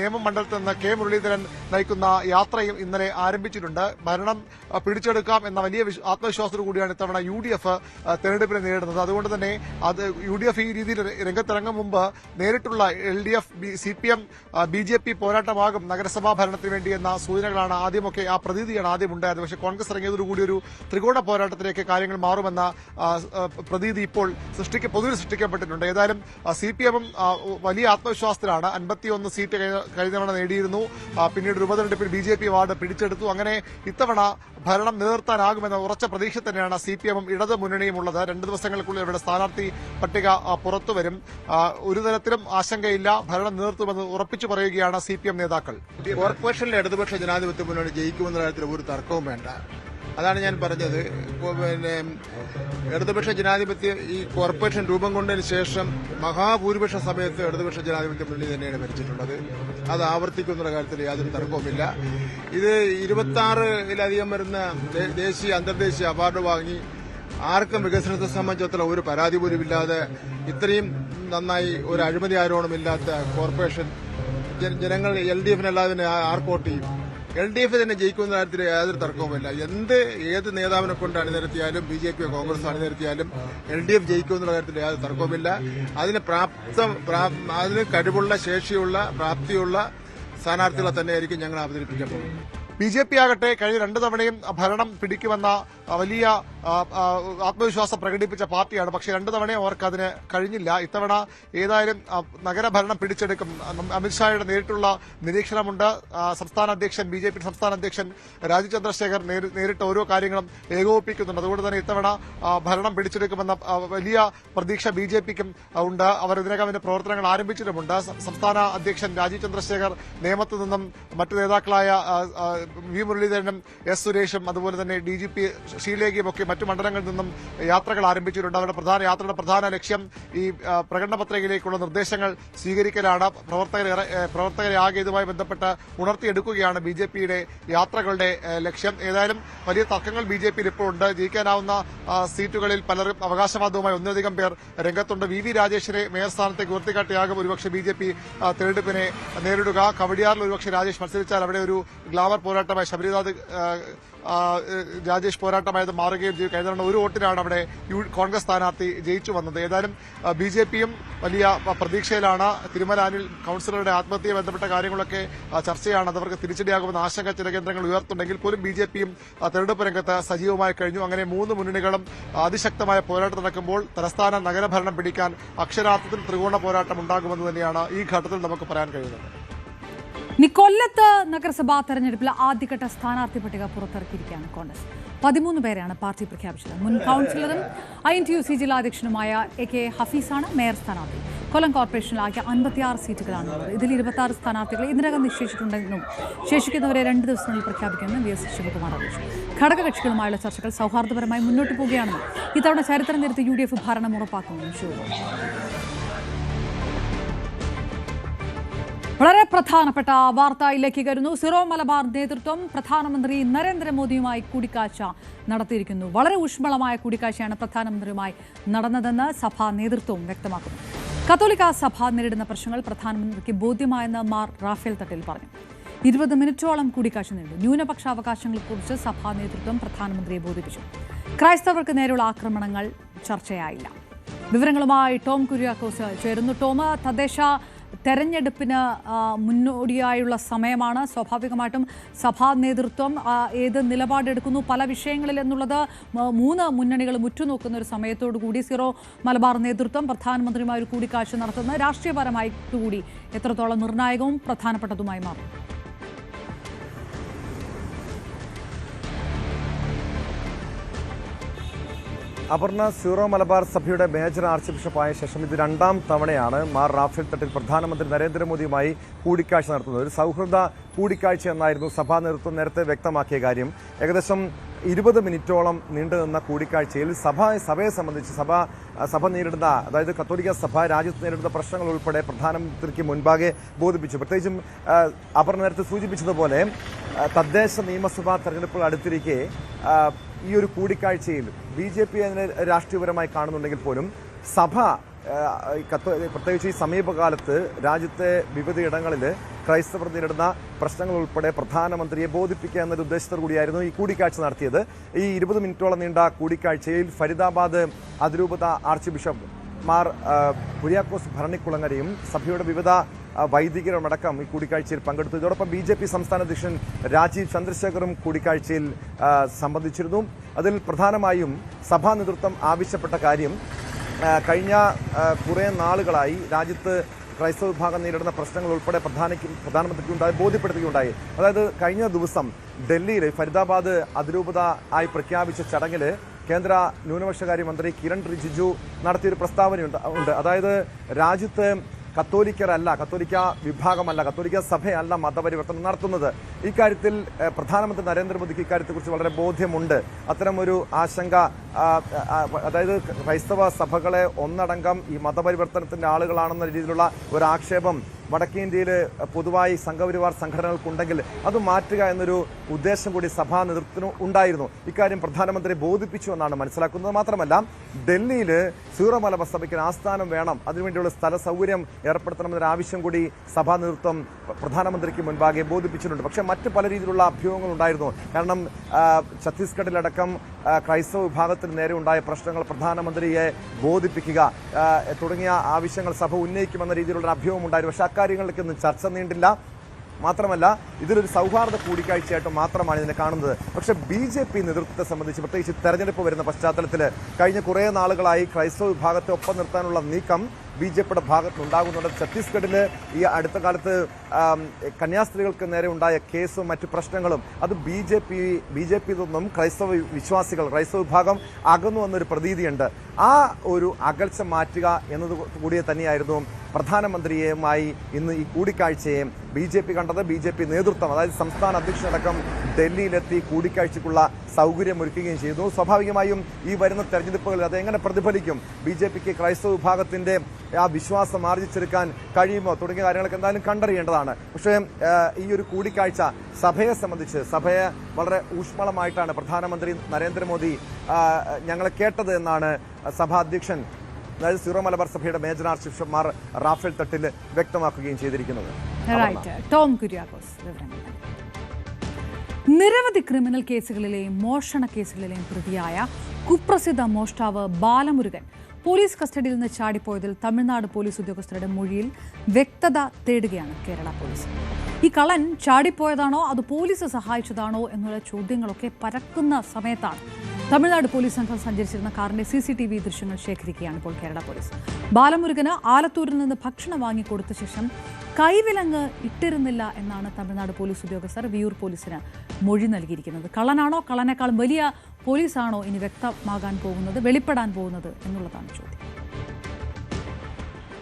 നേമം മണ്ഡലത്തിൽ നിന്ന് കെ മുരളീധരൻ നയിക്കുന്ന യാത്രയും ഇന്നലെ ആരംഭിച്ചിട്ടുണ്ട്. ഭരണം പിടിച്ചെടുക്കാം എന്ന വലിയ ആത്മവിശ്വാസത്തോടു കൂടിയാണ് ഇത്തവണ UDF തെരഞ്ഞെടുപ്പിനെ നേരിടുന്നത്. അതുകൊണ്ട് തന്നെ UDF ഈ രീതിയിൽ രംഗത്തിറങ്ങും മുമ്പ് നേരിട്ടുള്ള LDF CPM BJP പോരാട്ടമാകും നഗരസഭാ ഭരണത്തിന് വേണ്ടി എന്ന സൂചനകളാണ് ആദ്യമൊക്കെ ആ പ്രതീതിയാണ് ആദ്യം ഉണ്ടായത്. പക്ഷേ കോൺഗ്രസ് ഇറങ്ങിയതോടുകൂടി ഒരു ത്രികോണ പോരാട്ടത്തിലേക്ക് കാര്യങ്ങൾ മാറുമെന്ന പ്രതീതി ഇപ്പോൾ പൊതുവിൽ സൃഷ്ടിക്കപ്പെട്ടിട്ടുണ്ട്. ഏതായാലും CPM വലിയ ആത്മവിശ്വാസത്തിലാണ്. 51 സീറ്റ് കഴിഞ്ഞ തവണ നേടിയിരുന്നു. പിന്നീട് ഉപതെരഞ്ഞെടുപ്പിൽ BJP വാർഡ് പിടിച്ചെടുത്തു. അങ്ങനെ ഇത്തവണ ഭരണം നിലനിർത്താനാകുമെന്ന ഉറച്ച പ്രതീക്ഷ തന്നെയാണ് CPM ഇടതു മുന്നണിയും ഉള്ളത്. 2 ദിവസങ്ങൾക്കുള്ളിൽ ഇവിടെ സ്ഥാനാർത്ഥി പട്ടിക പുറത്തുവരും. ഒരു തരത്തിലും ആശങ്കയില്ല, ഭരണം നിലനിർത്തുമെന്ന് ഉറപ്പിച്ചു പറയുകയാണ് CPM നേതാക്കൾ. കോർപ്പറേഷനിലെ ഇടതുപക്ഷ ജനാധിപത്യ മുന്നണി ജയിക്കുമെന്ന കാര്യത്തിൽ ഒരു തർക്കവും വേണ്ട. അതാണ് ഞാൻ പറഞ്ഞത്. പിന്നെ ഇടതുപക്ഷ ജനാധിപത്യ ഈ കോർപ്പറേഷൻ രൂപം കൊണ്ടതിന് ശേഷം മഹാഭൂരിപക്ഷ സമയത്ത് ഇടതുപക്ഷ ജനാധിപത്യ മുന്നണി തന്നെയാണ് ഭരിച്ചിട്ടുള്ളത്. അത് ആവർത്തിക്കുന്ന കാര്യത്തിൽ യാതൊരു തർക്കവുമില്ല. ഇത് 26-ലധികം വരുന്ന ദേശീയ അന്തർദേശീയ അവാർഡ് വാങ്ങി ആർക്കും വികസനത്തെ സംബന്ധിച്ചിടത്തോളം ഒരു പരാതി പോലും ഇല്ലാതെ ഇത്രയും നന്നായി ഒരു അഴിമതി ആരോപണമില്ലാത്ത കോർപ്പറേഷൻ ജനങ്ങൾ LDFനല്ലാതെ ആർക്കോട്ട് ചെയ്യും. LDF തന്നെ ജയിക്കുന്ന കാര്യത്തിൽ യാതൊരു തർക്കവുമില്ല. ഏത് നേതാവിനെ കൊണ്ട് അണിനിരത്തിയാലും BJP കോൺഗ്രസ് അണിനിരത്തിയാലും LDF ജയിക്കുമെന്നുള്ള കാര്യത്തിൽ യാതൊരു തർക്കവുമില്ല. അതിന് കഴിവുള്ള ശേഷിയുള്ള പ്രാപ്തിയുള്ള സ്ഥാനാർത്ഥികളെ തന്നെയായിരിക്കും ഞങ്ങൾ അവതരിപ്പിക്കാൻ പോകുന്നത്. BJP ആകട്ടെ കഴിഞ്ഞ 2 തവണയും ഭരണം പിടിക്കുമെന്ന വലിയ ആത്മവിശ്വാസം പ്രകടിപ്പിച്ച പാർട്ടിയാണ്. പക്ഷേ 2 തവണയും അവർക്ക് അതിന് കഴിഞ്ഞില്ല. ഇത്തവണ ഏതായാലും നഗരഭരണം പിടിച്ചെടുക്കും. അമിത്ഷായുടെ നേരിട്ടുള്ള നിരീക്ഷണമുണ്ട്. സംസ്ഥാന അധ്യക്ഷൻ BJP സംസ്ഥാന അധ്യക്ഷൻ രാജീവ് ചന്ദ്രശേഖർ നേരിട്ട് ഓരോ കാര്യങ്ങളും ഏകോപിപ്പിക്കുന്നുണ്ട്. അതുകൊണ്ട് തന്നെ ഇത്തവണ ഭരണം പിടിച്ചെടുക്കുമെന്ന വലിയ പ്രതീക്ഷ BJPക്കും ഉണ്ട്. അവർ ഇതിനകം അതിന്റെ പ്രവർത്തനങ്ങൾ ആരംഭിച്ചിട്ടുമുണ്ട്. സംസ്ഥാന അധ്യക്ഷൻ രാജീവ് ചന്ദ്രശേഖർ നേമത്ത് നിന്നും മറ്റു നേതാക്കളായ വി മുരളീധരനും S സുരേഷും അതുപോലെ തന്നെ DGP ഷീലേഖയും ഒക്കെ മറ്റു മണ്ഡലങ്ങളിൽ നിന്നും യാത്രകൾ ആരംഭിച്ചിട്ടുണ്ട്. അവരുടെ യാത്രയുടെ പ്രധാന ലക്ഷ്യം ഈ പ്രകടന പത്രികയിലേക്കുള്ള നിർദ്ദേശങ്ങൾ സ്വീകരിക്കലാണ്. പ്രവർത്തകരെ ആകെ ഇതുമായി ബന്ധപ്പെട്ട് ഉണർത്തിയെടുക്കുകയാണ് BJPയുടെ യാത്രകളുടെ ലക്ഷ്യം. ഏതായാലും വലിയ തർക്കങ്ങൾ BJPയിൽ ഇപ്പോൾ ഉണ്ട്. ജയിക്കാനാവുന്ന സീറ്റുകളിൽ പലരും അവകാശവാദവുമായി ഒന്നിലധികം പേർ രംഗത്തുണ്ട്. VV രാജേഷിനെ മേയർ സ്ഥാനത്തേക്ക് ഉയർത്തിക്കാട്ടിയാകും ഒരുപക്ഷെ BJP തെരഞ്ഞെടുപ്പിനെ നേരിടുക. കവടിയാറിൽ ഒരുപക്ഷെ രാജേഷ് മത്സരിച്ചാൽ അവിടെ ഒരു ഗ്ലാമർ പോരാട്ടമായി ശബരിനാഥ് രാജേഷ് പോരാട്ടമായത് മാറുകയും ചെയ്തു. കഴിഞ്ഞ ഒരു വോട്ടിനാണ് അവിടെ കോൺഗ്രസ് സ്ഥാനാർത്ഥി ജയിച്ചു വന്നത്. ഏതായാലും BJPയും വലിയ പ്രതീക്ഷയിലാണ്. തിരുമല അനിൽ കൌൺസിലറുടെ ആത്മഹത്യയെ ബന്ധപ്പെട്ട കാര്യങ്ങളൊക്കെ ചർച്ചയാണ്. അതവർക്ക് തിരിച്ചടിയാകുമെന്ന ആശങ്ക ചില കേന്ദ്രങ്ങൾ ഉയർത്തുണ്ടെങ്കിൽ പോലും BJPയും തെരഞ്ഞെടുപ്പ് രംഗത്ത് സജീവമായി കഴിഞ്ഞു. അങ്ങനെ 3 മുന്നണികളും അതിശക്തമായ പോരാട്ടം നടക്കുമ്പോൾ തലസ്ഥാന നഗരഭരണം പിടിക്കാൻ അക്ഷരാർത്ഥത്തിൽ ത്രികോണ പോരാട്ടം ഉണ്ടാകുമെന്ന് തന്നെയാണ് ഈ ഘട്ടത്തിൽ നമുക്ക് പറയാൻ കഴിയുന്നത്. കൊല്ലത്ത് നഗരസഭാ തെരഞ്ഞെടുപ്പിൽ ആദ്യഘട്ട സ്ഥാനാർത്ഥി പട്ടിക പുറത്തിറക്കിയിരിക്കുകയാണ് കോൺഗ്രസ്. 13 പേരെയാണ് പാർട്ടി പ്രഖ്യാപിച്ചത്. മുൻ കൌൺസിലറും INTUC ജില്ലാ അധ്യക്ഷനുമായ AK ഹഫീസാണ് മേയർ സ്ഥാനാർത്ഥി. കൊല്ലം കോർപ്പറേഷനിലാകെ 56 സീറ്റുകളാണുള്ളത്. ഇതിൽ 26 സ്ഥാനാർത്ഥികളെ ഇതിനകം നിശ്ചയിച്ചിട്ടുണ്ടെന്നും ശേഷിക്കുന്നവരെ 2 ദിവസങ്ങളിൽ പ്രഖ്യാപിക്കുമെന്നും VS ശിവകുമാർ അറിയിച്ചു. ഘടകകക്ഷികളുമായുള്ള ചർച്ചകൾ സൗഹാർദ്ദപരമായി മുന്നോട്ട് പോവുകയാണെന്നും ഇത്തവണ ചരിത്രം നിരത്തി UDF ഭരണം ഉറപ്പാക്കുമെന്നും ശിവകുമാർ. വളരെ പ്രധാനപ്പെട്ട വാർത്തയിലേക്ക് കയറുന്നു. സിറോ മലബാർ നേതൃത്വം പ്രധാനമന്ത്രി നരേന്ദ്രമോദിയുമായി കൂടിക്കാഴ്ച നടത്തിയിരിക്കുന്നു. വളരെ ഊഷ്മളമായ കൂടിക്കാഴ്ചയാണ് പ്രധാനമന്ത്രിയുമായി നടന്നതെന്ന് സഭാ നേതൃത്വവും വ്യക്തമാക്കുന്നു. കത്തോലിക്ക സഭ നേരിടുന്ന പ്രശ്നങ്ങൾ പ്രധാനമന്ത്രിക്ക് ബോധ്യമായെന്ന് മാർ റാഫേൽ തട്ടിൽ പറഞ്ഞു. 20 മിനിറ്റോളം കൂടിക്കാഴ്ച നീണ്ടു. ന്യൂനപക്ഷ അവകാശങ്ങളെക്കുറിച്ച് സഭാ നേതൃത്വം പ്രധാനമന്ത്രിയെ ബോധിപ്പിച്ചു. ക്രൈസ്തവർക്ക് നേരെയുള്ള ആക്രമണങ്ങൾ ചർച്ചയായില്ല. വിവരങ്ങളുമായി ടോം കുര്യാക്കോസ് ചേരുന്നു. ടോം, തദ്ദേശ തെരഞ്ഞെടുപ്പിന് മുന്നോടിയായുള്ള സമയമാണ്. സ്വാഭാവികമായിട്ടും സഭാ നേതൃത്വം ഏത് നിലപാടെടുക്കുന്നു പല വിഷയങ്ങളിൽ എന്നുള്ളത് 3 മുന്നണികളും ഉറ്റുനോക്കുന്ന ഒരു സമയത്തോടു കൂടി സിറോ മലബാർ നേതൃത്വം പ്രധാനമന്ത്രിയുമായി ഒരു കൂടിക്കാഴ്ച നടത്തുന്നത് രാഷ്ട്രീയപരമായിട്ടുകൂടി എത്രത്തോളം നിർണായകവും പ്രധാനപ്പെട്ടതുമായി മാറും? അപർണ, സീറോ മലബാർ സഭയുടെ മേജർ ആർച്ച് ബിഷപ്പായ ശേഷം ഇത് 2ാം തവണയാണ് മാർ റാഫേൽ തട്ടിൽ പ്രധാനമന്ത്രി നരേന്ദ്രമോദിയുമായി കൂടിക്കാഴ്ച നടത്തുന്നത്. ഒരു സൗഹൃദ കൂടിക്കാഴ്ച എന്നായിരുന്നു സഭാ നേതൃത്വം നേരത്തെ വ്യക്തമാക്കിയ കാര്യം. ഏകദേശം 20 മിനിറ്റോളം നീണ്ടുനിന്ന കൂടിക്കാഴ്ചയിൽ സഭയെ സംബന്ധിച്ച് സഭ നേരിടുന്ന, അതായത് കത്തോലിക്ക സഭ രാജ്യത്ത് നേരിടുന്ന പ്രശ്നങ്ങൾ ഉൾപ്പെടെ പ്രധാനമന്ത്രിക്ക് മുൻപാകെ ബോധിപ്പിച്ചു. പ്രത്യേകിച്ചും അപർണ നേരത്തെ സൂചിപ്പിച്ചതുപോലെ തദ്ദേശ നിയമസഭാ തെരഞ്ഞെടുപ്പുകൾ അടുത്തിരിക്കെ ഈ ഒരു കൂടിക്കാഴ്ചയിൽ BJP അതിനെ രാഷ്ട്രീയപരമായി കാണുന്നുണ്ടെങ്കിൽ പോലും സഭ പ്രത്യേകിച്ച് ഈ സമീപകാലത്ത് രാജ്യത്തെ വിവിധയിടങ്ങളിൽ ക്രൈസ്തവർ നേരിടുന്ന പ്രശ്നങ്ങൾ ഉൾപ്പെടെ പ്രധാനമന്ത്രിയെ ബോധിപ്പിക്കുക എന്നൊരു ഉദ്ദേശത്തോടു കൂടിയായിരുന്നു ഈ കൂടിക്കാഴ്ച നടത്തിയത്. ഈ 20 മിനിറ്റോളം നീണ്ട കൂടിക്കാഴ്ചയിൽ ഫരീദാബാദ് അതിരൂപത ആർച്ച് ബിഷപ്പ് മാർ കുര്യാക്കോസ് ഭരണിക്കുളങ്ങരയും സഭയുടെ വിവിധ വൈദികരുമടക്കം ഈ കൂടിക്കാഴ്ചയിൽ പങ്കെടുത്തു. ഇതോടൊപ്പം BJP സംസ്ഥാന അധ്യക്ഷൻ രാജീവ് ചന്ദ്രശേഖറും കൂടിക്കാഴ്ചയിൽ സംബന്ധിച്ചിരുന്നു. അതിൽ പ്രധാനമായും സഭാ നേതൃത്വം ആവശ്യപ്പെട്ട കാര്യം കഴിഞ്ഞ കുറേ നാളുകളായി രാജ്യത്ത് ക്രൈസ്തവ വിഭാഗം നേരിടുന്ന പ്രശ്നങ്ങൾ ഉൾപ്പെടെ പ്രധാനമന്ത്രിക്കുണ്ടായി ബോധ്യപ്പെടുത്തുകയുണ്ടായി. അതായത് കഴിഞ്ഞ ദിവസം ഡൽഹിയിൽ ഫരീദാബാദ് അതിരൂപത ആയി പ്രഖ്യാപിച്ച ചടങ്ങിൽ കേന്ദ്ര ന്യൂനപക്ഷകാര്യ മന്ത്രി കിരൺ റിജിജു നടത്തിയൊരു പ്രസ്താവനയുണ്ട്. അതായത് രാജ്യത്ത് കത്തോലിക്ക വിഭാഗമല്ല, കത്തോലിക്ക സഭയല്ല മതപരിവർത്തനം നടത്തുന്നത്. ഇക്കാര്യത്തിൽ പ്രധാനമന്ത്രി നരേന്ദ്രമോദിക്ക് ഇക്കാര്യത്തെക്കുറിച്ച് വളരെ ബോധ്യമുണ്ട്. അത്തരമൊരു ആശങ്ക, അതായത് ക്രൈസ്തവ സഭകളെ ഒന്നടങ്കം ഈ മതപരിവർത്തനത്തിന്റെ ആളുകളാണെന്ന രീതിയിലുള്ള ഒരു ആക്ഷേപം വടക്കേ ഇന്ത്യയിൽ പൊതുവായി സംഘപരിവാർ സംഘടനകൾക്കുണ്ടെങ്കിൽ അത് മാറ്റുക എന്നൊരു ഉദ്ദേശം കൂടി സഭാ നേതൃത്വത്തിന് ഉണ്ടായിരുന്നു. ഇക്കാര്യം പ്രധാനമന്ത്രി ബോധിപ്പിച്ചു എന്നാണ് മനസ്സിലാക്കുന്നത്. മാത്രമല്ല ഡൽഹിയിൽ സീറോ മലബാർ സഭയ്ക്ക് ആസ്ഥാനം വേണം, അതിനുവേണ്ടിയുള്ള സ്ഥല സൗകര്യം ഏർപ്പെടുത്തണമെന്നൊരു ആവശ്യം കൂടി സഭാ നേതൃത്വം പ്രധാനമന്ത്രിക്ക് മുൻപാകെ ബോധിപ്പിച്ചിട്ടുണ്ട്. പക്ഷേ മറ്റ് പല രീതിയിലുള്ള അഭ്യൂഹങ്ങൾ ഉണ്ടായിരുന്നു. കാരണം ഛത്തീസ്ഗഡിലടക്കം ക്രൈസ്തവ വിഭാഗത്തിന് നേരെ ഉണ്ടായ പ്രശ്നങ്ങൾ പ്രധാനമന്ത്രിയെ ബോധിപ്പിക്കുക തുടങ്ങിയ ആവശ്യങ്ങൾ സഭ ഉന്നയിക്കുമെന്ന രീതിയിലുള്ള അഭ്യൂഹം ഉണ്ടായിരുന്നു. പക്ഷേ അക്കാര്യങ്ങളിലേക്കൊന്നും ചർച്ച നീണ്ടില്ല. മാത്രമല്ല ഇതിലൊരു സൗഹാർദ്ദ കൂടിക്കാഴ്ചയായിട്ട് മാത്രമാണ് ഇതിനെ കാണുന്നത്. പക്ഷേ BJP നേതൃത്വത്തെ സംബന്ധിച്ച് പ്രത്യേകിച്ച് തെരഞ്ഞെടുപ്പ് വരുന്ന പശ്ചാത്തലത്തിൽ കഴിഞ്ഞ കുറേ നാളുകളായി ക്രൈസ്തവ വിഭാഗത്തെ ഒപ്പം നിർത്താനുള്ള നീക്കം BJPയുടെ ഭാഗത്തുനിന്നുണ്ടാകുന്നുണ്ട്. ഛത്തീസ്ഗഡിൽ ഈ അടുത്ത കാലത്ത് കന്യാസ്ത്രീകൾക്ക് നേരെ ഉണ്ടായ കേസും മറ്റു പ്രശ്നങ്ങളും അത് BJP നിന്നും ക്രൈസ്തവ വിശ്വാസികൾ ക്രൈസ്തവ വിഭാഗം അകന്നു വന്നൊരു പ്രതീതിയുണ്ട്. ആ ഒരു അകൽച്ച മാറ്റുക എന്നത് കൂടിയ തന്നെയായിരുന്നു പ്രധാനമന്ത്രിയുമായി ഇന്ന് ഈ കൂടിക്കാഴ്ചയെ BJP കണ്ടത്. BJP നേതൃത്വം അതായത് സംസ്ഥാന അധ്യക്ഷനടക്കം ഡൽഹിയിലെത്തി കൂടിക്കാഴ്ചയ്ക്കുള്ള സൗകര്യമൊരുക്കുകയും ചെയ്തു. സ്വാഭാവികമായും ഈ വരുന്ന തെരഞ്ഞെടുപ്പുകളിൽ അതെങ്ങനെ പ്രതിഫലിക്കും, BJPക്ക് ക്രൈസ്തവ വിഭാഗത്തിന്റെ ആ വിശ്വാസം ആർജിച്ചെടുക്കാൻ കഴിയുമോ തുടങ്ങിയ കാര്യങ്ങളൊക്കെ എന്തായാലും കണ്ടറിയേണ്ടതാണ്. പക്ഷേ ഈ ഒരു കൂടിക്കാഴ്ച സഭയെ സംബന്ധിച്ച് സഭയെ വളരെ ഊഷ്മളമായിട്ടാണ് പ്രധാനമന്ത്രി നരേന്ദ്രമോദി ഞങ്ങളെ കേട്ടത് എന്നാണ് സഭാ അധ്യക്ഷൻ അതായത് സീറോ മലബാർ സഭയുടെ major archbishop Mar Raphael Thattil വ്യക്തമാക്കുകയും ചെയ്തിരിക്കുന്നത്. ടോം കുര്യാക്കോസ് നിരവധി ക്രിമിനൽ കേസുകളിലെയും മോഷണ കേസുകളിലെയും പ്രതിയായ കുപ്രസിദ്ധ മോഷ്ടാവ് ബാലമുരുകൻ പോലീസ് കസ്റ്റഡിയിൽ നിന്ന് ചാടിപ്പോയതിൽ തമിഴ്നാട് പോലീസ് ഉദ്യോഗസ്ഥരുടെ മൊഴിയിൽ വ്യക്തത തേടുകയാണ് കേരള പോലീസ്. ഈ കള്ളൻ ചാടിപ്പോയതാണോ അത് പോലീസ് സഹായിച്ചതാണോ എന്നുള്ള ചോദ്യങ്ങളൊക്കെ പരക്കുന്ന സമയത്താണ് തമിഴ്നാട് പോലീസ് സംഘം സഞ്ചരിച്ചിരുന്ന കാറിന്റെ CCTV ദൃശ്യങ്ങൾ ശേഖരിക്കുകയാണ് ഇപ്പോൾ കേരള പോലീസ്. ബാലമുരുകന് ആലത്തൂരിൽ നിന്ന് ഭക്ഷണം വാങ്ങിക്കൊടുത്ത ശേഷം കൈവിലങ്ങ് ഇട്ടിരുന്നില്ല എന്നാണ് തമിഴ്നാട് പോലീസ് ഉദ്യോഗസ്ഥർ വിയൂർ പോലീസിന് മൊഴി നൽകിയിരിക്കുന്നത്. കള്ളനാണോ കള്ളനേക്കാളും വലിയ പോലീസാണോ ഇനി വ്യക്തമാകാൻ പോകുന്നത്, വെളിപ്പെടാൻ പോകുന്നത് എന്നുള്ളതാണ് ചോദ്യം.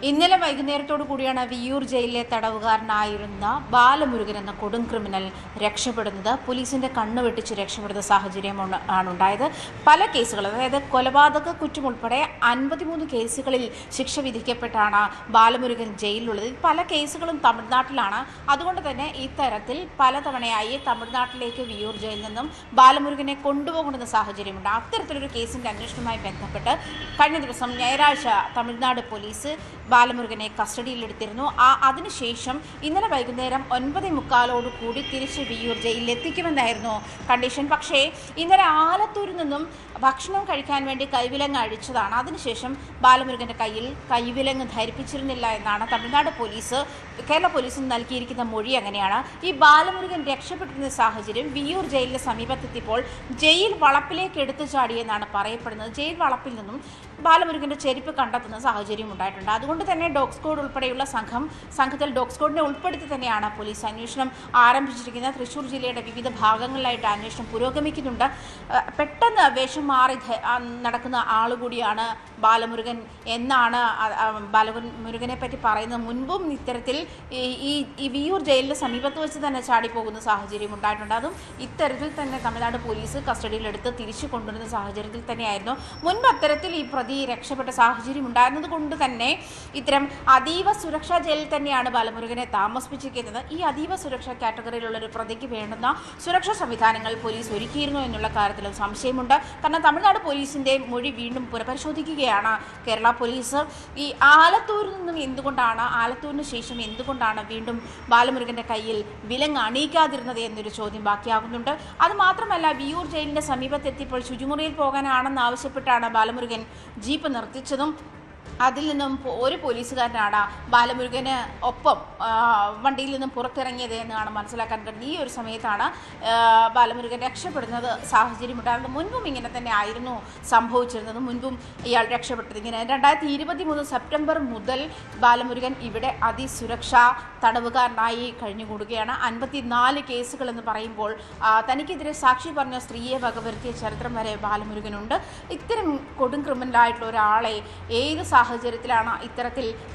ഇന്നലെ വൈകുന്നേരത്തോടു കൂടിയാണ് വിയ്യൂർ ജയിലിലെ തടവുകാരനായിരുന്ന ബാലമുരുകൻ എന്ന കൊടും ക്രിമിനൽ രക്ഷപ്പെടുന്നത്. പോലീസിന്റെ കണ്ണ് വെട്ടിച്ച് രക്ഷപ്പെടുന്ന സാഹചര്യമാണ് ഉണ്ടായത്. പല കേസുകൾ അതായത് കൊലപാതക കുറ്റം ഉൾപ്പെടെ 53 കേസുകളിൽ ശിക്ഷ വിധിക്കപ്പെട്ടാണ് ബാലമുരുകൻ ജയിലിലുള്ളത്. പല കേസുകളും തമിഴ്നാട്ടിലാണ്. അതുകൊണ്ട് തന്നെ ഇത്തരത്തിൽ പലതവണയായി തമിഴ്നാട്ടിലേക്ക് വിയ്യൂർ ജയിലിൽ നിന്നും ബാലമുരുകനെ കൊണ്ടുപോകുന്ന സാഹചര്യമുണ്ട്. അത്തരത്തിലൊരു കേസിന്റെ അന്വേഷണവുമായി ബന്ധപ്പെട്ട് കഴിഞ്ഞ ദിവസം ഞായറാഴ്ച തമിഴ്നാട് പോലീസ് ബാലമുരുകനെ കസ്റ്റഡിയിലെടുത്തിരുന്നു. അതിനുശേഷം ഇന്നലെ വൈകുന്നേരം 9:45 കൂടി തിരിച്ച് വിയ്യൂർ ജയിലിൽ എത്തിക്കുമെന്നായിരുന്നു കണ്ടീഷൻ. പക്ഷേ ഇന്നലെ ആലത്തൂരിൽ നിന്നും ഭക്ഷണം കഴിക്കാൻ വേണ്ടി കൈവിലങ്ങ് അഴിച്ചതാണ്. അതിനുശേഷം ബാലമുരുകന്റെ കയ്യിൽ കൈവിലങ്ങ് ധരിപ്പിച്ചിരുന്നില്ല എന്നാണ് തമിഴ്നാട് പോലീസ് കേരള പോലീസിന് നൽകിയിരിക്കുന്ന മൊഴി. അങ്ങനെയാണ് ഈ ബാലമുരുകൻ രക്ഷപ്പെട്ടിരുന്ന സാഹചര്യം വിയ്യൂർ ജയിലിന് സമീപത്തെത്തിയപ്പോൾ ജയിൽ വളപ്പിലേക്ക് എടുത്തു ചാടിയെന്നാണ് പറയപ്പെടുന്നത്. ജയിൽ വളപ്പിൽ നിന്നും ബാലമുരുകന്റെ ചെരുപ്പ് കണ്ടെത്തുന്ന സാഹചര്യം ഉണ്ടായിട്ടുണ്ട്. അതുകൊണ്ട് തന്നെ ഡോഗ് സ്ക്വാഡ് ഉൾപ്പെടെയുള്ള സംഘത്തിൽ ഡോഗ് സ്ക്വാഡിനെ ഉൾപ്പെടുത്തി തന്നെയാണ് പോലീസ് അന്വേഷണം ആരംഭിച്ചിരിക്കുന്നത്. തൃശ്ശൂർ ജില്ലയുടെ വിവിധ ഭാഗങ്ങളിലായിട്ട് അന്വേഷണം പുരോഗമിക്കുന്നുണ്ട്. പെട്ടെന്ന് വേഷം മാറി നടക്കുന്ന ആളുകൂടിയാണ് ബാലമുരുകൻ എന്നാണ് ബാലമുരുകനെ പറ്റി പറയുന്നത്. മുൻപും ഇത്തരത്തിൽ ഈ വിയ്യൂർ ജയിലിന്റെ സമീപത്ത് വെച്ച് തന്നെ ചാടിപ്പോകുന്ന സാഹചര്യം ഉണ്ടായിട്ടുണ്ട്. അതും ഇത്തരത്തിൽ തന്നെ തമിഴ്നാട് പോലീസ് കസ്റ്റഡിയിലെടുത്ത് തിരിച്ചു കൊണ്ടുവരുന്ന സാഹചര്യത്തിൽ തന്നെയായിരുന്നു. മുൻപ് അത്തരത്തിൽ ഈ പ്രതി രക്ഷപ്പെട്ട സാഹചര്യം ഉണ്ടായിരുന്നത് കൊണ്ട് തന്നെ ഇത്തരം അതീവ സുരക്ഷാ ജയിലിൽ തന്നെയാണ് ബാലമുരുകനെ താമസിപ്പിച്ചിരിക്കുന്നത്. ഈ അതീവ സുരക്ഷാ കാറ്റഗറിയിലുള്ള ഒരു പ്രതിക്ക് വേണ്ടുന്ന സുരക്ഷാ സംവിധാനങ്ങൾ പോലീസ് ഒരുക്കിയിരുന്നു എന്നുള്ള കാര്യത്തിലും സംശയമുണ്ട്. കാരണം തമിഴ്നാട് പോലീസിന്റെ മൊഴി വീണ്ടും പുനഃപരിശോധിക്കുകയാണ് കേരള പോലീസ്. ഈ ആലത്തൂരിന് ശേഷം എന്തുകൊണ്ടാണ് വീണ്ടും ബാലമുരുകന്റെ കയ്യിൽ വിലങ്ങ് അണിയിക്കാതിരുന്നത് എന്നൊരു ചോദ്യം ബാക്കിയാകുന്നുണ്ട്. അതുമാത്രമല്ല വിയ്യൂർ ജയിലിന്റെ സമീപത്തെത്തിയപ്പോൾ ശുചിമുറിയിൽ പോകാനാണെന്ന് ആവശ്യപ്പെട്ടാണ് ബാലമുരുകൻ ജീപ്പ് നിർത്തിച്ചതും. അതിൽ നിന്നും ഒരു പോലീസുകാരനാണ് ബാലമുരുകന് ഒപ്പം വണ്ടിയിൽ നിന്നും പുറത്തിറങ്ങിയത് എന്നാണ് മനസ്സിലാക്കാൻ കഴിയുന്നത്. ഈ ഒരു സമയത്താണ് ബാലമുരുകൻ രക്ഷപ്പെടുന്നത് സാഹചര്യമുണ്ടായിരുന്നത്. മുൻപും ഇങ്ങനെ തന്നെ ആയിരുന്നു സംഭവിച്ചിരുന്നത്. മുൻപും ഇയാൾ രക്ഷപ്പെട്ടത് ഇങ്ങനെ 2023 സെപ്റ്റംബർ മുതൽ ബാലമുരുകൻ ഇവിടെ അതിസുരക്ഷാ തടവുകാരനായി കഴിഞ്ഞുകൂടുകയാണ്. 54 കേസുകൾ എന്ന് പറയുമ്പോൾ തനിക്കെതിരെ സാക്ഷി പറഞ്ഞ സ്ത്രീയെ വകവരുത്തിയ ചരിത്രം വരെ ബാലമുരുകനുണ്ട്. ഇത്തരം കൊടും ക്രിമിനലായിട്ടുള്ള ഒരാളെ ഏത് സാഹചര്യത്തിലാണ്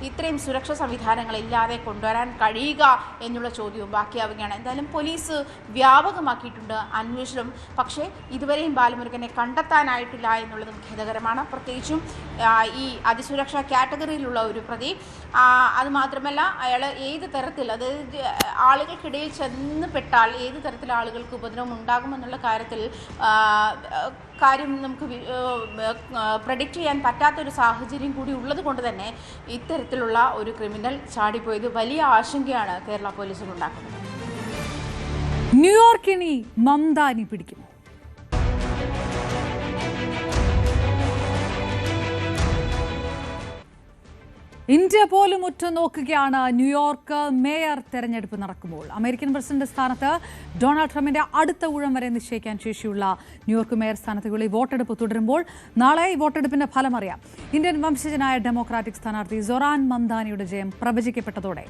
ഇത്രയും സുരക്ഷാ സംവിധാനങ്ങൾ ഇല്ലാതെ കൊണ്ടുവരാൻ കഴിയുക എന്നുള്ള ചോദ്യവും ബാക്കിയാവുകയാണ്. എന്തായാലും പോലീസ് വ്യാപകമാക്കിയിട്ടുണ്ട് അന്വേഷണം. പക്ഷേ ഇതുവരെയും ബാലമുരുകനെ കണ്ടെത്താനായിട്ടില്ല എന്നുള്ളതും ഖേദകരമാണ്. പ്രത്യേകിച്ചും ഈ അതിസുരക്ഷാ കാറ്റഗറിയിലുള്ള ഒരു പ്രതി. അതുമാത്രമല്ല അയാൾ ഏത് തരത്തിൽ അതായത് ആളുകൾക്കിടയിൽ ചെന്ന് പെട്ടാൽ ഏത് തരത്തിൽ ആളുകൾക്ക് ഉപദ്രവം ഉണ്ടാകുമെന്നുള്ള കാര്യം നമുക്ക് പ്രഡിക്റ്റ് ചെയ്യാൻ പറ്റാത്തൊരു സാഹചര്യം കൂടി ഉള്ളത് കൊണ്ട് തന്നെ ഇത്തരത്തിലുള്ള ഒരു ക്രിമിനൽ ചാടിപ്പോയത് വലിയ ആശങ്കയാണ് കേരള പോലീസിനുണ്ടാക്കുന്നത്. ന്യൂയോർക്കിനി മംദാനി പിടിക്കും. ഇന്ത്യ പോലും ഉറ്റുനോക്കുകയാണ് ന്യൂയോർക്ക് മേയർ തെരഞ്ഞെടുപ്പ് നടക്കുമ്പോൾ. അമേരിക്കൻ പ്രസിഡന്റ് സ്ഥാനത്ത് ഡൊണാൾഡ് ട്രംപിന്റെ അടുത്ത ഊഴം വരെ നിശ്ചയിക്കാൻ ശേഷിയുള്ള ന്യൂയോർക്ക് മേയർ സ്ഥാനത്തേക്കുള്ള വോട്ടെടുപ്പ് തുടരുമ്പോൾ നാളെ ഈ വോട്ടെടുപ്പിന്റെ ഫലം അറിയാം. ഇന്ത്യൻ വംശജനായ ഡെമോക്രാറ്റിക് സ്ഥാനാർത്ഥി സൊറാൻ മംദാനിയുടെ ജയം പ്രവചിക്കപ്പെട്ടതോടെ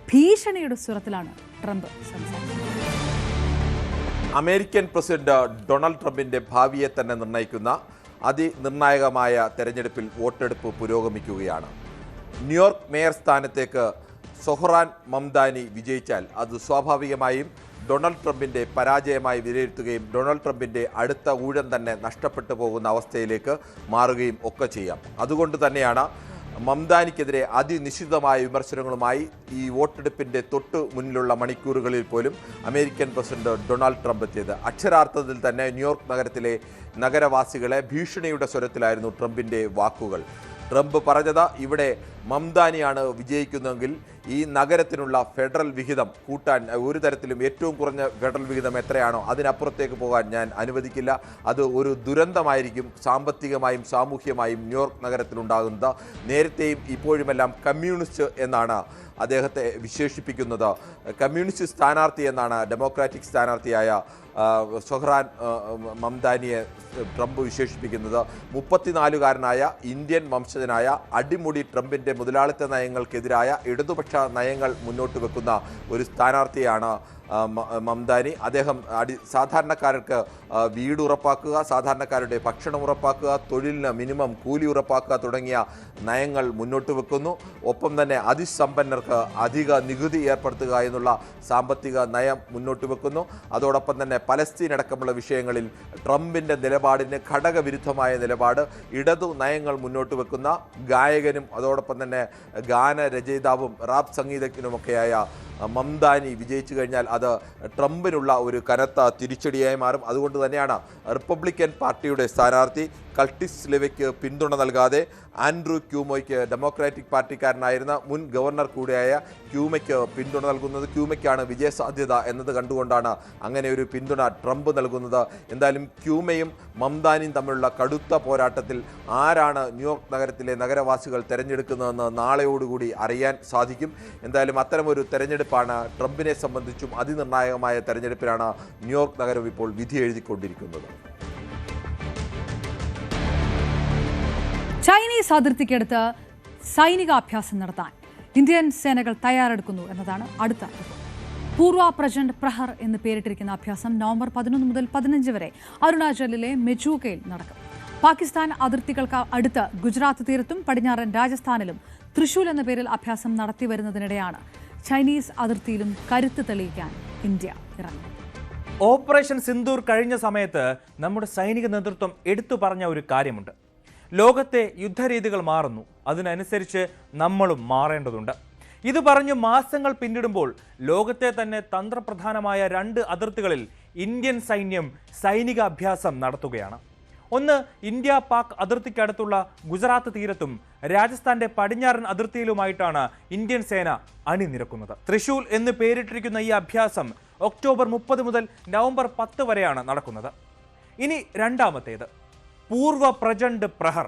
ഭീഷണിയുടെ സ്വരത്തിലാണ് ട്രംപ് സംസാരിക്കുന്നത്. അമേരിക്കൻ പ്രസിഡന്റ് ഡൊണാൾഡ് ട്രംപിന്റെ ഭാവിയെ തന്നെ നിർണ്ണയിക്കുന്ന അതിനിർണായകമായ തെരഞ്ഞെടുപ്പിൽ വോട്ടെടുപ്പ് പുരോഗമിക്കുകയാണ്. ന്യൂയോർക്ക് മേയർ സ്ഥാനത്തേക്ക് സൊഹ്റാൻ മംദാനി വിജയിച്ചാൽ അത് സ്വാഭാവികമായും ഡൊണാൾഡ് ട്രംപിൻ്റെ പരാജയമായി വിലയിരുത്തുകയും ഡൊണാൾഡ് ട്രംപിൻ്റെ അടുത്ത ഊഴം തന്നെ നഷ്ടപ്പെട്ടു പോകുന്ന അവസ്ഥയിലേക്ക് മാറുകയും ഒക്കെ ചെയ്യാം. അതുകൊണ്ട് തന്നെയാണ് മംദാനിക്കെതിരെ അതിനിശ്ചിതമായ വിമർശനങ്ങളുമായി ഈ വോട്ടെടുപ്പിൻ്റെ തൊട്ട് മുന്നിലുള്ള മണിക്കൂറുകളിൽ പോലും അമേരിക്കൻ പ്രസിഡന്റ് ഡൊണാൾഡ് ട്രംപ് എത്തിയത്. അക്ഷരാർത്ഥത്തിൽ തന്നെ ന്യൂയോർക്ക് നഗരത്തിലെ നഗരവാസികളെ ഭീഷണിയുടെ സ്വരത്തിലായിരുന്നു ട്രംപിൻ്റെ വാക്കുകൾ. ട്രംപ് പറഞ്ഞത് ഇവിടെ മംദാനിയാണ് വിജയിക്കുന്നതെങ്കിൽ ഈ നഗരത്തിനുള്ള ഫെഡറൽ വിഹിതം കൂട്ടാൻ ഒരു തരത്തിലും ഏറ്റവും കുറഞ്ഞ ഫെഡറൽ വിഹിതം എത്രയാണോ അതിനപ്പുറത്തേക്ക് പോകാൻ ഞാൻ അനുവദിക്കില്ല. അത് ഒരു ദുരന്തമായിരിക്കും സാമ്പത്തികമായും സാമൂഹ്യമായും ന്യൂയോർക്ക് നഗരത്തിലുണ്ടാകുന്നത്. നേരത്തെയും ഇപ്പോഴുമെല്ലാം കമ്മ്യൂണിസ്റ്റ് എന്നാണ് അദ്ദേഹത്തെ വിശേഷിപ്പിക്കുന്നത്. കമ്മ്യൂണിസ്റ്റ് സ്ഥാനാർത്ഥി എന്നാണ് ഡെമോക്രാറ്റിക് സ്ഥാനാർത്ഥിയായ സൊഹ്റാൻ മംദാനിയെ ട്രംപ് വിശേഷിപ്പിക്കുന്നത്. 34കാരനായ ഇന്ത്യൻ വംശജനായ അടിമുടി ട്രംപിൻ്റെ മുതലാളിത്ത നയങ്ങൾക്കെതിരായ ഇടതുപക്ഷ നയങ്ങൾ മുന്നോട്ട് വെക്കുന്ന ഒരു സ്ഥാനാർത്ഥിയാണ് മംദാനി. അദ്ദേഹം സാധാരണക്കാർക്ക് വീട് ഉറപ്പാക്കുക, സാധാരണക്കാരുടെ ഭക്ഷണം ഉറപ്പാക്കുക, തൊഴിലിന് മിനിമം കൂലി ഉറപ്പാക്കുക തുടങ്ങിയ നയങ്ങൾ മുന്നോട്ട് വെക്കുന്നു. ഒപ്പം തന്നെ അതിസമ്പന്നർക്ക് അധിക നികുതി ഏർപ്പെടുത്തുക എന്നുള്ള സാമ്പത്തിക നയം മുന്നോട്ട് വെക്കുന്നു. അതോടൊപ്പം തന്നെ പലസ്തീൻ അടക്കമുള്ള വിഷയങ്ങളിൽ ട്രംപിൻ്റെ നിലപാടിന് ഘടകവിരുദ്ധമായ നിലപാട് ഇടതു നയങ്ങൾ മുന്നോട്ട് വെക്കുന്ന ഗായകനും അതോടൊപ്പം തന്നെ ഗാനരചയിതാവും റാപ്പ് സംഗീതജ്ഞനുമൊക്കെയായ മംദാനി വിജയിച്ചു കഴിഞ്ഞാൽ അത് ട്രംപിനുള്ള ഒരു കനത്ത തിരിച്ചടിയായി മാറും. അതുകൊണ്ട് തന്നെയാണ് റിപ്പബ്ലിക്കൻ പാർട്ടിയുടെ സ്ഥാനാർത്ഥി കൾട്ടിസ് ലെവയ്ക്ക് പിന്തുണ നൽകാതെ ആൻഡ്രൂ ക്യൂമോയ്ക്ക് ഡെമോക്രാറ്റിക് പാർട്ടിക്കാരനായിരുന്ന മുൻ ഗവർണർ കൂടിയായ ക്യൂമയ്ക്ക് പിന്തുണ നൽകുന്നത്. ക്യൂമയ്ക്കാണ് വിജയസാധ്യത എന്നത് കണ്ടുകൊണ്ടാണ് അങ്ങനെ ഒരു പിന്തുണ ട്രംപ് നൽകുന്നത്. എന്തായാലും ക്യൂമയും മംദാനിയും തമ്മിലുള്ള കടുത്ത പോരാട്ടത്തിൽ ആരാണ് ന്യൂയോർക്ക് നഗരത്തിലെ നഗരവാസികൾ തെരഞ്ഞെടുക്കുന്നതെന്ന് നാളെയോടുകൂടി അറിയാൻ സാധിക്കും. എന്തായാലും അത്തരമൊരു തെരഞ്ഞെടുപ്പാണ് ട്രംപിനെ സംബന്ധിച്ചും അതിനിർണായകമായ തെരഞ്ഞെടുപ്പിലാണ് ന്യൂയോർക്ക് നഗരം ഇപ്പോൾ വിധി എഴുതിക്കൊണ്ടിരിക്കുന്നത്. ചൈനീസ് അതിർത്തിക്കടുത്ത് സൈനികാഭ്യാസം നടത്താൻ ഇന്ത്യൻ സേനകൾ തയ്യാറെടുക്കുന്നു എന്നതാണ് അടുത്ത റിപ്പോർട്ട്. പൂർവ പ്രചണ്ഡ് പ്രഹർ എന്ന് പേരിട്ടിരിക്കുന്ന അഭ്യാസം നവംബർ 11 മുതൽ 15 വരെ അരുണാചലിലെ മെജൂകയിൽ നടക്കും. പാകിസ്ഥാൻ അതിർത്തികൾക്ക് അടുത്ത് ഗുജറാത്ത് തീരത്തും പടിഞ്ഞാറൻ രാജസ്ഥാനിലും തൃശൂൽ എന്ന പേരിൽ അഭ്യാസം നടത്തിവരുന്നതിനിടെയാണ് ചൈനീസ് അതിർത്തിയിലും കരുത്ത് തെളിയിക്കാൻ ഇന്ത്യ ഇറങ്ങുന്നത്. ഓപ്പറേഷൻ സിന്ദൂർ കഴിഞ്ഞ സമയത്ത് നമ്മുടെ സൈനിക നേതൃത്വം എടുത്തു പറഞ്ഞ ഒരു കാര്യമുണ്ട്. ലോകത്തെ യുദ്ധരീതികൾ മാറുന്നു, അതിനനുസരിച്ച് നമ്മളും മാറേണ്ടതുണ്ട്. ഇത് പറഞ്ഞു മാസങ്ങൾ പിന്നിടുമ്പോൾ ലോകത്തെ തന്നെ തന്ത്രപ്രധാനമായ 2 അതിർത്തികളിൽ ഇന്ത്യൻ സൈന്യം സൈനിക അഭ്യാസം നടത്തുകയാണ്. ഒന്ന് ഇന്ത്യ പാക് അതിർത്തിക്കടുത്തുള്ള ഗുജറാത്ത് തീരത്തും രാജസ്ഥാന്റെ പടിഞ്ഞാറൻ അതിർത്തിയിലുമായിട്ടാണ് ഇന്ത്യൻ സേന അണിനിരക്കുന്നത്. തൃശൂൽ എന്ന് പേരിട്ടിരിക്കുന്ന ഈ അഭ്യാസം ഒക്ടോബർ 30 മുതൽ നവംബർ 10 വരെയാണ് നടക്കുന്നത്. ഇനി രണ്ടാമത്തേത് പൂർവ പ്രചണ്ഡ് പ്രഹർ.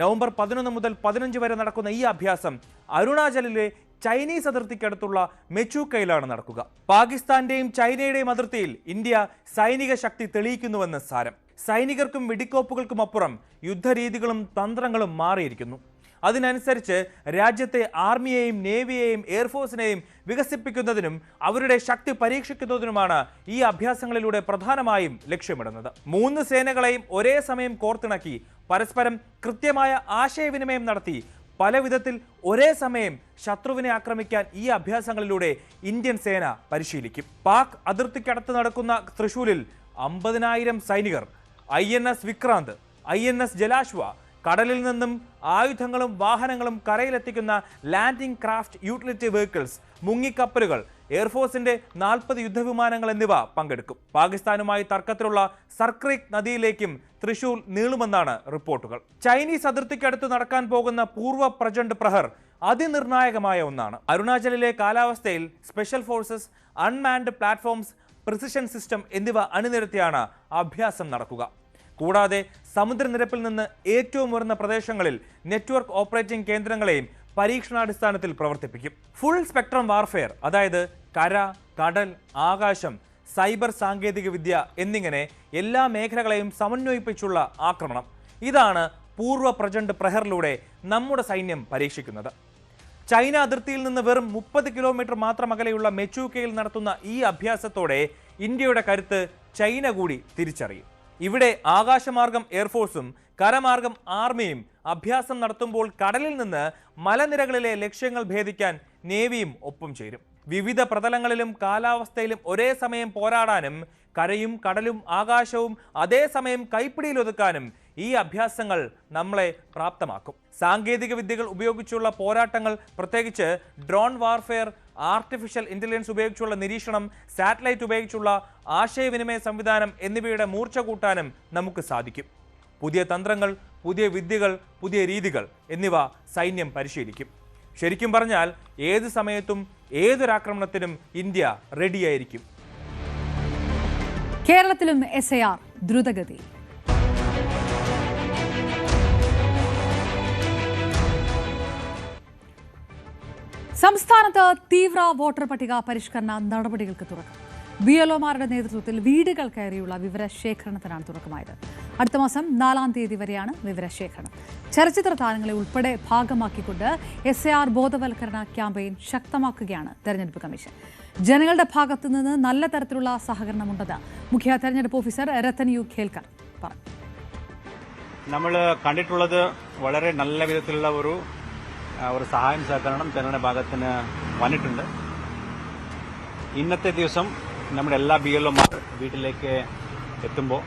നവംബർ 11 മുതൽ 15 വരെ നടക്കുന്ന ഈ അഭ്യാസം അരുണാചലിലെ ചൈനീസ് അതിർത്തിക്കടുത്തുള്ള മെച്ചൂക്കയിലാണ് നടക്കുക. പാകിസ്ഥാന്റെയും ചൈനയുടെയും അതിർത്തിയിൽ ഇന്ത്യ സൈനിക ശക്തി തെളിയിക്കുന്നുവെന്ന് സാരം. സൈനികർക്കും വെടിക്കോപ്പുകൾക്കും അപ്പുറം യുദ്ധരീതികളും തന്ത്രങ്ങളും മാറിയിരിക്കുന്നു. അതിനനുസരിച്ച് രാജ്യത്തെ ആർമിയെയും നേവിയെയും എയർഫോഴ്സിനെയും വികസിപ്പിക്കുന്നതിനും അവരുടെ ശക്തി പരീക്ഷിക്കുന്നതിനുമാണ് ഈ അഭ്യാസങ്ങളിലൂടെ പ്രധാനമായും ലക്ഷ്യമിടുന്നത്. 3 സേനകളെയും ഒരേ സമയം കോർത്തിണക്കി പരസ്പരം കൃത്യമായ ആശയവിനിമയം നടത്തി പല വിധത്തിൽ ഒരേ സമയം ശത്രുവിനെ ആക്രമിക്കാൻ ഈ അഭ്യാസങ്ങളിലൂടെ ഇന്ത്യൻ സേന പരിശീലിക്കും. പാക് അതിർത്തിക്കടുത്ത് നടക്കുന്ന തൃശൂലിൽ 50,000 സൈനികർ, INS വിക്രാന്ത്, INS ജലാശ്വ, കടലിൽ നിന്നും ആയുധങ്ങളും വാഹനങ്ങളും കരയിലെത്തിക്കുന്ന ലാൻഡിംഗ് ക്രാഫ്റ്റ് യൂട്ടിലിറ്റി വെഹിക്കിൾസ്, മുങ്ങിക്കപ്പലുകൾ, എയർഫോഴ്സിന്റെ 40 യുദ്ധവിമാനങ്ങൾ എന്നിവ പങ്കെടുക്കും. പാകിസ്ഥാനുമായി തർക്കത്തിലുള്ള സർക്രീക് നദിയിലേക്കും തൃശൂൽ നീളുമെന്നാണ് റിപ്പോർട്ടുകൾ. ചൈനീസ് അതിർത്തിക്കടുത്ത് നടക്കാൻ പോകുന്ന പൂർവ്വ പ്രചണ്ഡ് പ്രഹർ അതിനിർണായകമായ ഒന്നാണ്. അരുണാചലിലെ കാലാവസ്ഥയിൽ special forces, unmanned platforms, precision system എന്നിവ അണിനിരത്തിയാണ് അഭ്യാസം നടക്കുക. കൂടാതെ സമുദ്രനിരപ്പിൽ നിന്ന് ഏറ്റവും ഉയർന്ന പ്രദേശങ്ങളിൽ നെറ്റ്വർക്ക് ഓപ്പറേറ്റിംഗ് കേന്ദ്രങ്ങളെയും പരീക്ഷണാടിസ്ഥാനത്തിൽ പ്രവർത്തിപ്പിക്കും. ഫുൾ സ്പെക്ട്രം വാർഫെയർ, അതായത് കര, കടൽ, ആകാശം, സൈബർ സാങ്കേതിക വിദ്യ എന്നിങ്ങനെ എല്ലാ മേഖലകളെയും സമന്വയിപ്പിച്ചുള്ള ആക്രമണം. ഇതാണ് പൂർവ്വ പ്രചണ്ഡ് പ്രഹറിലൂടെ നമ്മുടെ സൈന്യം പരീക്ഷിക്കുന്നത്. ചൈന അതിർത്തിയിൽ നിന്ന് വെറും 30 കിലോമീറ്റർ മാത്രം അകലെയുള്ള മെച്ചൂക്കയിൽ നടത്തുന്ന ഈ അഭ്യാസത്തോടെ ഇന്ത്യയുടെ കരുത്ത് ചൈന കൂടി തിരിച്ചറിയും. ഇവിടെ ആകാശമാർഗം എയർഫോഴ്സും കരമാർഗം ആർമിയും അഭ്യാസം നടത്തുമ്പോൾ കടലിൽ നിന്ന് മലനിരകളിലെ ലക്ഷ്യങ്ങൾ ഭേദിക്കാൻ നേവിയും ഒപ്പം ചേരും. വിവിധ പ്രതലങ്ങളിലും കാലാവസ്ഥയിലും ഒരേ സമയം പോരാടാനും കരയും കടലും ആകാശവും അതേസമയം കൈപ്പിടിയിലൊതുക്കാനും ഈ അഭ്യാസങ്ങൾ നമ്മളെ പ്രാപ്തമാക്കും. സാങ്കേതിക വിദ്യകൾ ഉപയോഗിച്ചുള്ള പോരാട്ടങ്ങൾ, പ്രത്യേകിച്ച് ഡ്രോൺ വാർഫെയർ, ആർട്ടിഫിഷ്യൽ ഇന്റലിജൻസ് ഉപയോഗിച്ചുള്ള നിരീക്ഷണം, സാറ്റലൈറ്റ് ഉപയോഗിച്ചുള്ള ആശയവിനിമയ സംവിധാനം എന്നിവയുടെ മൂർച്ച കൂട്ടാനും നമുക്ക് സാധിക്കും. പുതിയ തന്ത്രങ്ങൾ, പുതിയ വിദ്യകൾ, പുതിയ രീതികൾ എന്നിവ സൈന്യം പരിശീലിക്കും. ശരിക്കും പറഞ്ഞാൽ ഏത് സമയത്തും ഏതൊരാക്രമണത്തിനും ഇന്ത്യ റെഡിയായിരിക്കും. കേരളത്തിലും SIR ദ്രുതഗതി. സംസ്ഥാനത്ത് തീവ്ര വോട്ടർ പട്ടിക പരിഷ്കരണ നടപടികൾക്ക് തുടക്കം. BLOമാരുടെ നേതൃത്വത്തിൽ വീടുകൾ കയറിയുള്ള വിവരശേഖരണത്തിനാണ് തുടക്കമായത്. അടുത്ത മാസം 4-ാം തീയതി വരെയാണ് വിവരശേഖരണം. ചലച്ചിത്ര താരങ്ങളെ ഉൾപ്പെടെ ഭാഗമാക്കിക്കൊണ്ട് SIR ബോധവൽക്കരണ ക്യാമ്പയിൻ ശക്തമാക്കുകയാണ് തെരഞ്ഞെടുപ്പ് കമ്മീഷൻ. ജനങ്ങളുടെ ഭാഗത്തു നിന്ന് നല്ല തരത്തിലുള്ള സഹകരണമുണ്ടെന്ന് മുഖ്യ തെരഞ്ഞെടുപ്പ് ഓഫീസർ രത്തൻ യു ഖേൽക്കർ പറഞ്ഞു. നമ്മൾ കണ്ടിട്ടുള്ളത് വളരെ നല്ല വിധത്തിലുള്ള ഒരു സഹായം സഹകരണം ജനങ്ങളുടെ ഭാഗത്തിന് വന്നിട്ടുണ്ട്. ഇന്നത്തെ ദിവസം നമ്മുടെ എല്ലാ BLOമാർ വീട്ടിലേക്ക് എത്തുമ്പോൾ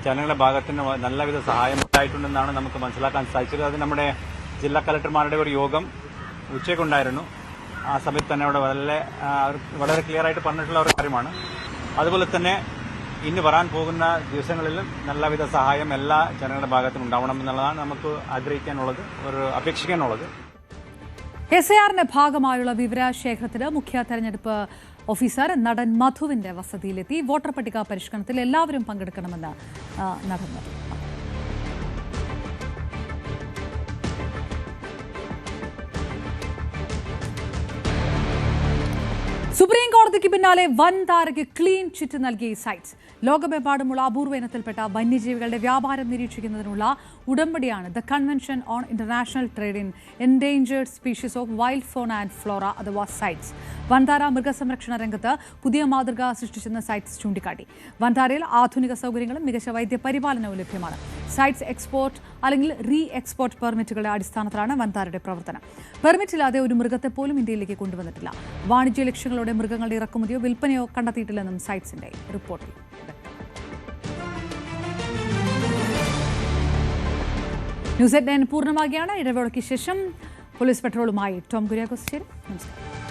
ജനങ്ങളുടെ ഭാഗത്തിന് നല്ലവിധ സഹായം ഉണ്ടായിട്ടുണ്ടെന്നാണ് നമുക്ക് മനസ്സിലാക്കാൻ സാധിച്ചത്. അത് നമ്മുടെ ജില്ലാ കളക്ടർമാരുടെ ഒരു യോഗം ഉച്ചയ്ക്കുണ്ടായിരുന്നു. ആ സമയത്ത് തന്നെ അവിടെ വളരെ ക്ലിയർ ആയിട്ട് പറഞ്ഞിട്ടുള്ള ഒരു കാര്യമാണ്. അതുപോലെ തന്നെ ഇനി വരാൻ പോകുന്ന ദിവസങ്ങളിലും നല്ലവിധ സഹായം എല്ലാ ജനങ്ങളുടെ ഭാഗത്തും ഉണ്ടാവണം എന്നുള്ളതാണ് നമുക്ക് ആഗ്രഹിക്കാനുള്ളത്, അപേക്ഷിക്കാനുള്ളത്. SIRന്റെ ഭാഗമായുള്ള വിവരശേഖരത്തിന് മുഖ്യ തെരഞ്ഞെടുപ്പ് ഓഫീസർ നടൻ മധുവിന്റെ വസതിയിലെത്തി. വോട്ടർ പട്ടിക പരിഷ്കരണത്തിൽ എല്ലാവരും പങ്കെടുക്കണമെന്ന് നടൻ മധു. സുപ്രീം കോടതിക്ക് പിന്നാലെ വൻ താരയ്ക്ക് ക്ലീൻ ചിറ്റ് നൽകിയ സൈറ്റ്സ്. ലോകമെമ്പാടുമുള്ള അപൂർവ ഇനത്തിൽപ്പെട്ട വന്യജീവികളുടെ വ്യാപാരം നിരീക്ഷിക്കുന്നതിനുള്ള ഉടമ്പടിയാണ് the convention on international trade in endangered species of wild fauna and flora അഥവാ സൈറ്റ്സ്. വൻതാര മൃഗസംരക്ഷണ രംഗത്ത് പുതിയ മാതൃക സൃഷ്ടിച്ചെന്ന് സൈറ്റ്സ് ചൂണ്ടിക്കാട്ടി. വൻതാരയിൽ ആധുനിക സൗകര്യങ്ങളും മികച്ച വൈദ്യപരിപാലനവും ലഭ്യമാണ്. സൈറ്റ്സ് എക്സ്പോർട്ട് അല്ലെങ്കിൽ റീ എക്സ്പോർട്ട് പെർമിറ്റുകളുടെ അടിസ്ഥാനത്തിലാണ് വൻതാരയുടെ പ്രവർത്തനം. പെർമിറ്റില്ലാതെ ഒരു മൃഗത്തെ പോലും ഇന്ത്യയിലേക്ക് കൊണ്ടുവന്നിട്ടില്ല. വാണിജ്യ ലക്ഷ്യങ്ങളോടെ മൃഗങ്ങളുടെ ഇറക്കുമതിയോ വിൽപ്പനയോ കണ്ടെത്തിയിട്ടില്ലെന്നും സൈറ്റ്സിന്റെ റിപ്പോർട്ടിൽ. ന്യൂസ് 8 പൂർണ്ണമാകുകയാണ്. ഇടവേളയ്ക്ക് ശേഷം പോലീസ് പെട്രോളുമായി ടോം കുര്യാക്കോസ് ചേരും. നമസ്കാരം.